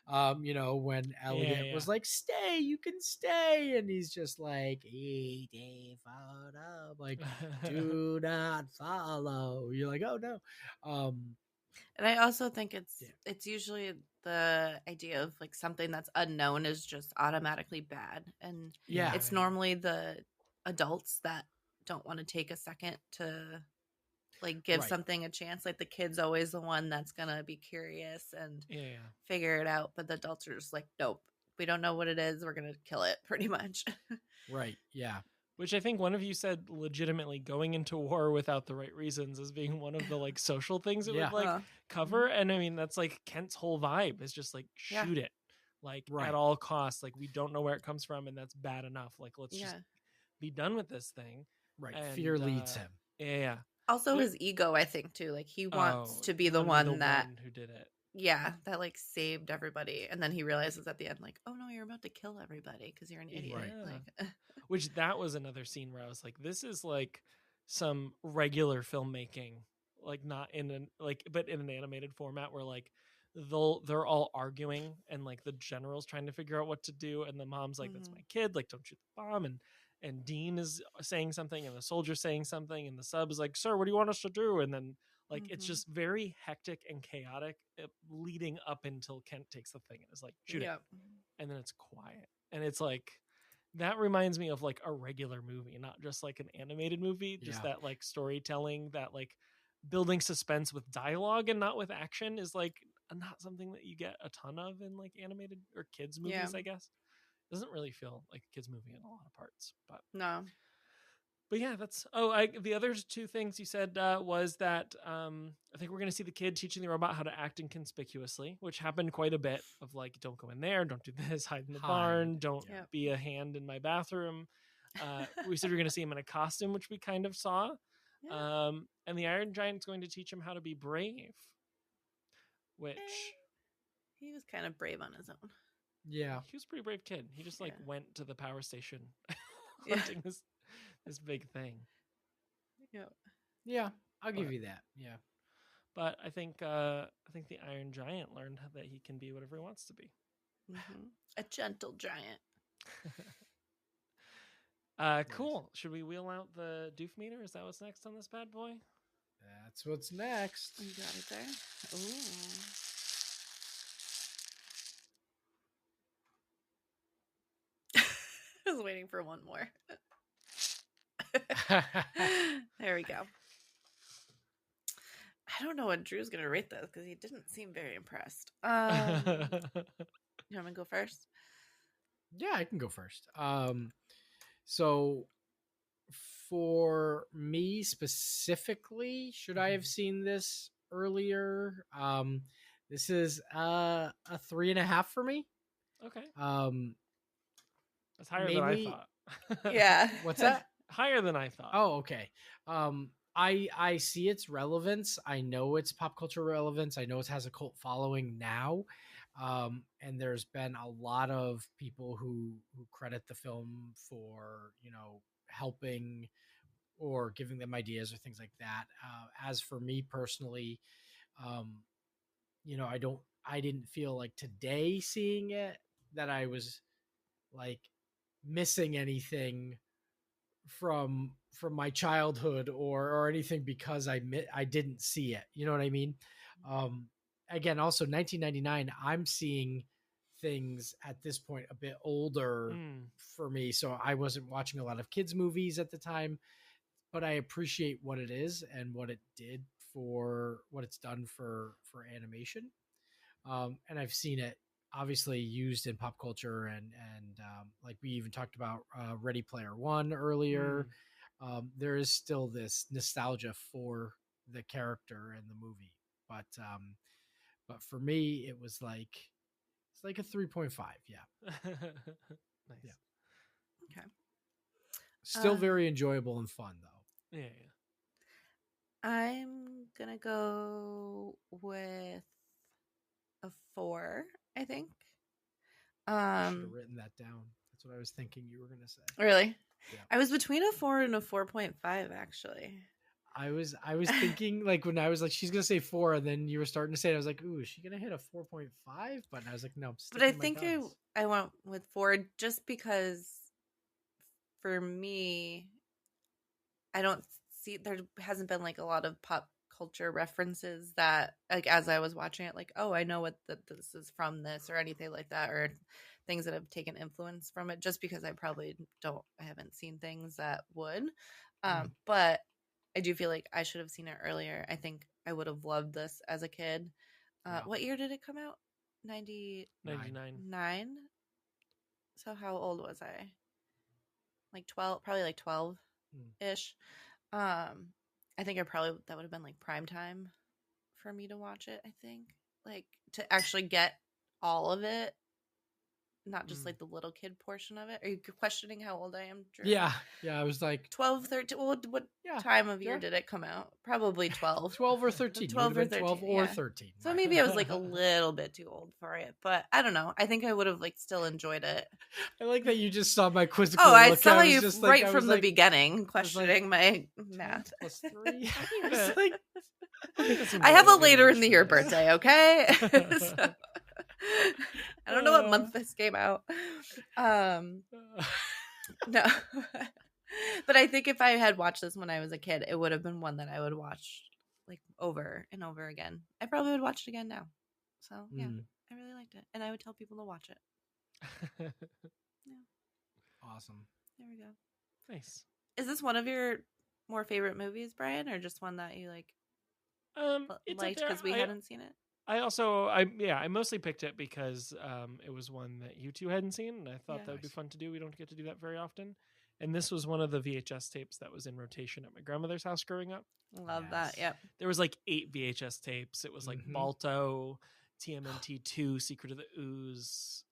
When Elliot was like, "Stay, you can stay," and he's just like, "ET photo," like, "Do not follow." You're like, "Oh no." And I also think it's usually the idea of like something that's unknown is just automatically bad, and Yeah. it's normally the adults that don't want to take a second to like give Right. something a chance. Like the kid's always the one that's gonna be curious and Yeah. figure it out, but the adults are just like, nope, we don't know what it is, we're gonna kill it, pretty much. Right. Yeah. Which I think one of you said legitimately going into war without the right reasons as being one of the like social things it would like cover. And I mean, that's like Kent's whole vibe is just like shoot it, like at all costs. Like we don't know where it comes from, and that's bad enough. Like let's just be done with this thing. Right. And, Fear leads him. Yeah. Also his ego, I think too. Like he wants to be the one who did it. Yeah, that like saved everybody, and then he realizes at the end, like, oh no, you're about to kill everybody because you're an idiot. Right. Like, which that was another scene where I was like, this is like some regular filmmaking, like not in an like, but in an animated format where like they're all arguing and like the general's trying to figure out what to do, and the mom's like, "That's my kid, like don't shoot the bomb," and Dean is saying something, and the soldier's saying something, and the sub is like, "Sir, what do you want us to do?" And then like it's just very hectic and chaotic leading up until Kent takes the thing and is like, "Shoot it," and then it's quiet, and it's like that reminds me of like a regular movie, not just like an animated movie. Just that like storytelling, that like building suspense with dialogue and not with action is like not something that you get a ton of in like animated or kids movies. I guess it doesn't really feel like a kids movie in a lot of parts, but no. But yeah, that's the other two things you said was that I think we're going to see the kid teaching the robot how to act inconspicuously, which happened quite a bit of like, don't go in there, don't do this, hide in the barn, don't be a hand in my bathroom. We said we're going to see him in a costume, which we kind of saw. And the Iron Giant's going to teach him how to be brave, which he was kind of brave on his own. Yeah, he was a pretty brave kid. He just like went to the power station hunting this big thing. Yeah, I'll give you that. Yeah, but I think the Iron Giant learned that he can be whatever he wants to be. A gentle giant. Cool. Should we wheel out the doof meter? Is that what's next on this bad boy? That's what's next. You got it there. Ooh. I was waiting for one more. There we go. I don't know what Drew's gonna rate this because he didn't seem very impressed. You want me to go first? Yeah, I can go first. So for me specifically, should I have seen this earlier? This is a 3.5 for me. Okay. That's higher than I thought. Yeah. What's that? Higher than I thought. Oh, okay. I see its relevance. I know its pop culture relevance. I know it has a cult following now. And there's been a lot of people who credit the film for, helping or giving them ideas or things like that. As for me personally, I didn't feel like today seeing it that I was like missing anything from my childhood or anything because I didn't see it. You know what I mean? Again, also 1999, I'm seeing things at this point a bit older for me. So I wasn't watching a lot of kids movies at the time, but I appreciate what it is and what it did for what it's done for animation. And I've seen it obviously used in pop culture, and like we even talked about Ready Player One earlier. There is still this nostalgia for the character and the movie, but for me, it was like it's like a 3.5. Yeah, Nice. Yeah. Okay. still very enjoyable and fun though. Yeah. I'm gonna go with a 4, I think. I should have written that down. That's what I was thinking you were gonna say. Really? Yeah. I was between a 4 and a 4.5 actually. I was thinking like when I was like she's gonna say 4, and then you were starting to say it, I was like, ooh, is she gonna hit a 4.5? But I was like, no. But I think I went with 4 just because for me, I don't see there hasn't been like a lot of pop culture references that like as I was watching it, like, oh, I know what this is from this or anything like that, or things that have taken influence from it, just because I haven't seen things that would. But I do feel like I should have seen it earlier. I think I would have loved this as a kid. What year did it come out? 99. So how old was I? Like 12, probably like 12 ish. I think that would have been like prime time for me to watch it. I think like to actually get all of it, not just like the little kid portion of it. Are you questioning how old I am, Drew? Yeah. I was like 12, 13. Well, what time of year did it come out? Probably 12. 12 or 13. 12 or 13. 12 or 13. So maybe I was like a little bit too old for it, but I don't know. I think I would have like still enjoed it. I like that you just saw my quizzical look. I saw you just right like, from the beginning questioning my math. Plus 3. I was like, I have a later in the year birthday, okay? So, I don't know what month this came out. No. But I think if I had watched this when I was a kid, it would have been one that I would watch like over and over again. I probably would watch it again now. So yeah, I really liked it. And I would tell people to watch it. Yeah. Awesome. There we go. Nice. Is this one of your more favorite movies, Brian, or just one that you like liked because we hadn't seen it? I mostly picked it because it was one that you two hadn't seen, and I thought that would be fun to do. We don't get to do that very often. And this was one of the VHS tapes that was in rotation at my grandmother's house growing up. Love that. Yep. There was like 8 VHS tapes. It was like Balto, TMNT 2, Secret of the Ooze,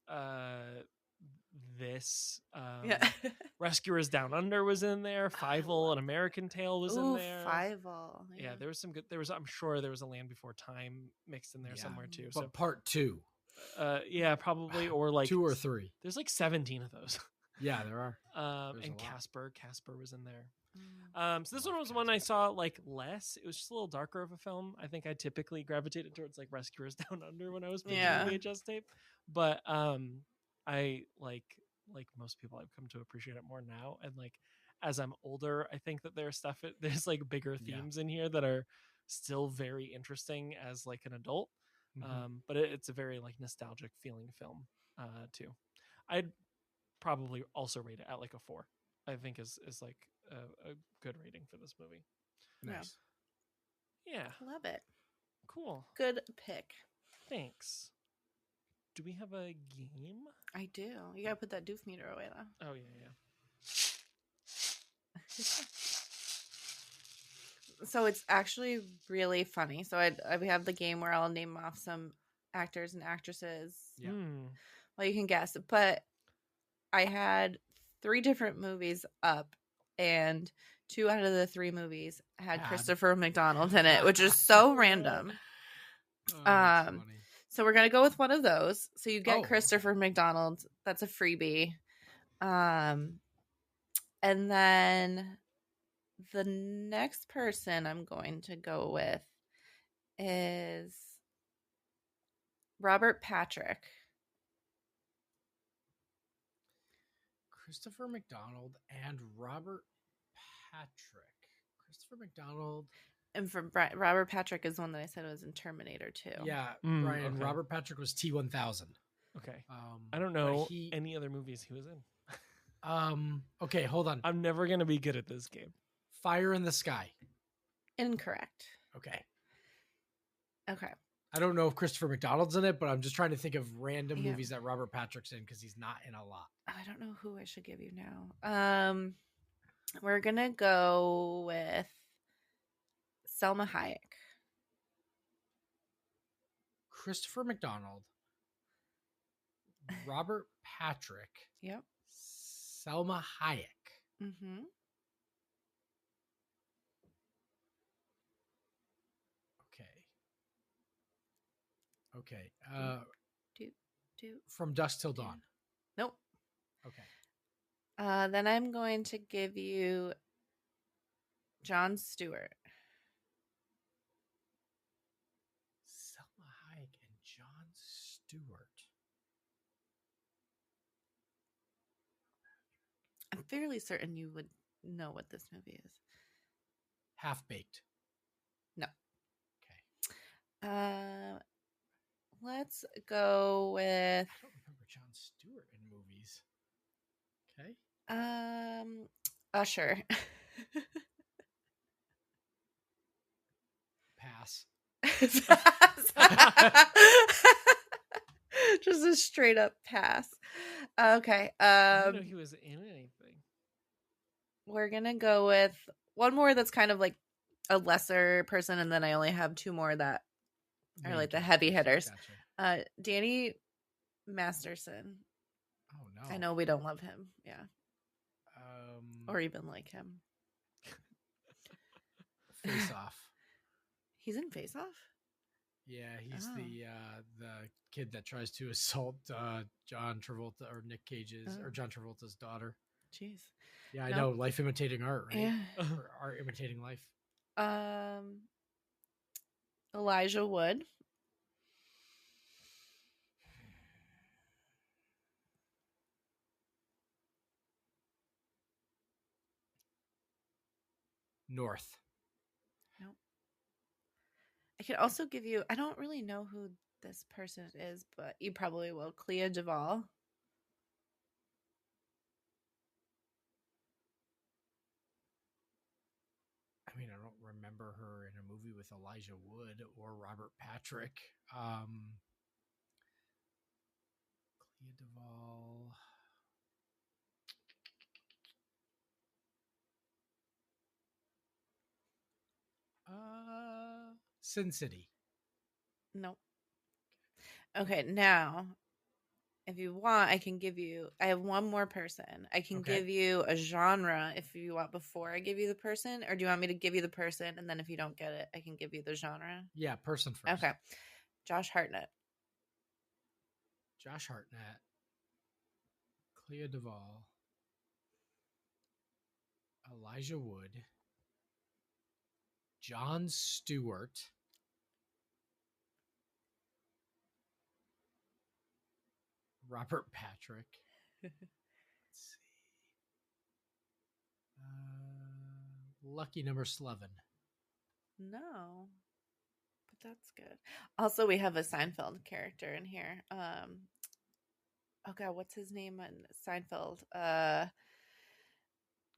Rescuers Down Under was in there. Fievel, An American Tale was in there. Fievel. Yeah, there was some good. I'm sure there was a Land Before Time mixed in there somewhere too. But part 2. Yeah, probably, or like 2 or 3. There's like 17 of those. Yeah, there are. And Casper was in there. So this one was one I saw like less. It was just a little darker of a film. I think I typically gravitated towards like Rescuers Down Under when I was picking VHS tape. But I like most people, I've come to appreciate it more now. And like as I'm older, I think that there's like bigger themes in here that are still very interesting as like an adult. But it's a very like nostalgic feeling film too. I'd probably also rate it at like a 4. I think is like a good rating for this movie. Nice. Yeah. Love it. Cool. Good pick. Thanks. Do we have a game? I do. You gotta put that doof meter away though. Oh yeah. So it's actually really funny. So I have the game where I'll name off some actors and actresses. Yeah. Well, you can guess, but I had 3 different movies up, and 2 out of the 3 movies had Christopher McDonald in it, which is so random. So we're gonna go with one of those. So you get Christopher McDonald. That's a freebie. And then the next person I'm going to go with is Robert Patrick. Christopher McDonald and Robert Patrick. Christopher McDonald. And for Robert Patrick is one that I said was in Terminator 2. Yeah, Brian. Okay. Robert Patrick was T-1000. Okay. I don't know any other movies he was in. Okay, hold on. I'm never going to be good at this game. Fire in the Sky. Incorrect. Okay. I don't know if Christopher McDonald's in it, but I'm just trying to think of random Yeah. movies that Robert Patrick's in because he's not in a lot. I don't know who I should give you now. We're gonna go with Selma Hayek. Christopher McDonald, Robert Patrick, Yep. Selma Hayek. Mm-hmm. Okay. Do. From Dusk Till Dawn. Nope. Okay. Then I'm going to give you Jon Stewart. Selma Hayek and Jon Stewart. I'm fairly certain you would know what this movie is. Half Baked. No. Okay. Let's go with. I don't remember Jon Stewart in movies. Okay. Usher. Pass. Just a straight up pass. Okay. I didn't know he was in anything. We're gonna go with one more that's kind of like a lesser person, and then I only have two more that are like the heavy hitters. Gotcha. Danny Masterson. Oh no. I know we don't love him. Yeah. Or even like him. Face Off. He's in Face Off? Yeah, he's the kid that tries to assault John Travolta or Nick Cage's or John Travolta's daughter. Jeez. Yeah, I know. Life imitating art, right? Yeah. Or art imitating life. Elijah Wood. North. Nope. I could also give you, I don't really know who this person is, but you probably will. Clea Duvall. I mean, I don't remember her in a movie with Elijah Wood or Robert Patrick. Clea Duvall. Sin City. Nope. Okay, now, if you want, I can give you, I have one more person. I can give you a genre if you want before I give you the person, or do you want me to give you the person, and then if you don't get it, I can give you the genre? Yeah, person first. Okay. Josh Hartnett. Josh Hartnett. Clea Duvall. Elijah Wood. Jon Stewart. Robert Patrick. Let's see. Lucky number 11. No, but that's good. Also, we have a Seinfeld character in here. Oh god, what's his name on Seinfeld?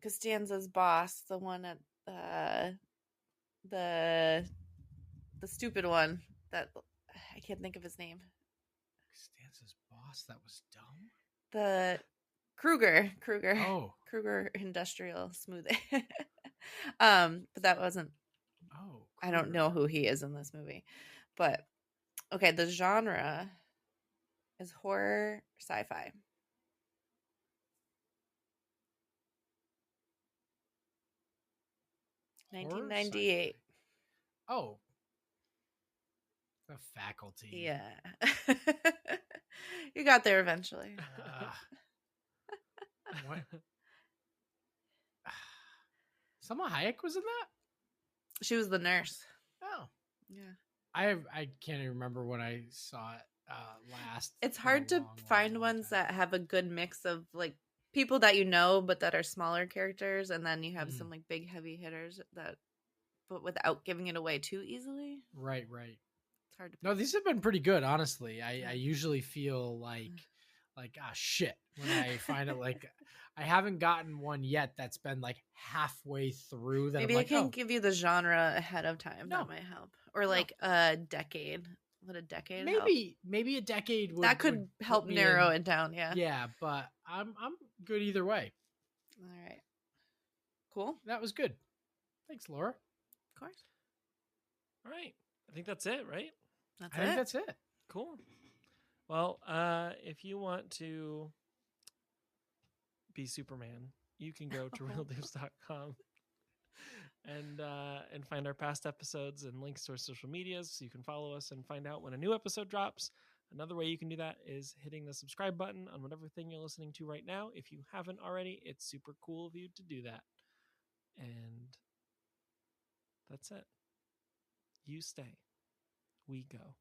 Costanza's boss, the one at the stupid one that I can't think of his name. Costanza's boss? That was dumb. The Kruger. Oh. Kruger Industrial Smoothie. But that wasn't. Oh. Kruger. I don't know who he is in this movie, but okay. The genre is horror sci-fi. Horror 1998. Sci-fi. Oh. The Faculty. Yeah. You got there eventually. What? Selma Hayek was in that? She was the nurse. Oh. Yeah. I can't even remember when I saw it last. It's hard to find ones that have a good mix of like people that you know but that are smaller characters, and then you have some like big heavy hitters that, but without giving it away too easily. Right. It's hard to No, these have been pretty good, honestly. I usually feel like shit when I find it. Like I haven't gotten one yet that's been like halfway through. That maybe I'm like, I can give you the genre ahead of time. No. That might help, or like a decade. Would a decade help? Maybe a decade would That could would help put me narrow in- it down. Yeah. Yeah, but I'm good either way. All right. Cool. That was good. Thanks, Laura. Of course. All right. I think that's it, right? That's I it. think that's it. Cool. Well, if you want to be Superman, you can go to reeldoofs.com and find our past episodes and links to our social medias so you can follow us and find out when a new episode drops. Another way you can do that is hitting the subscribe button on whatever thing you're listening to right now. If you haven't already, it's super cool of you to do that. And that's it. You stay. We go.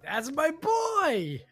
That's my boy.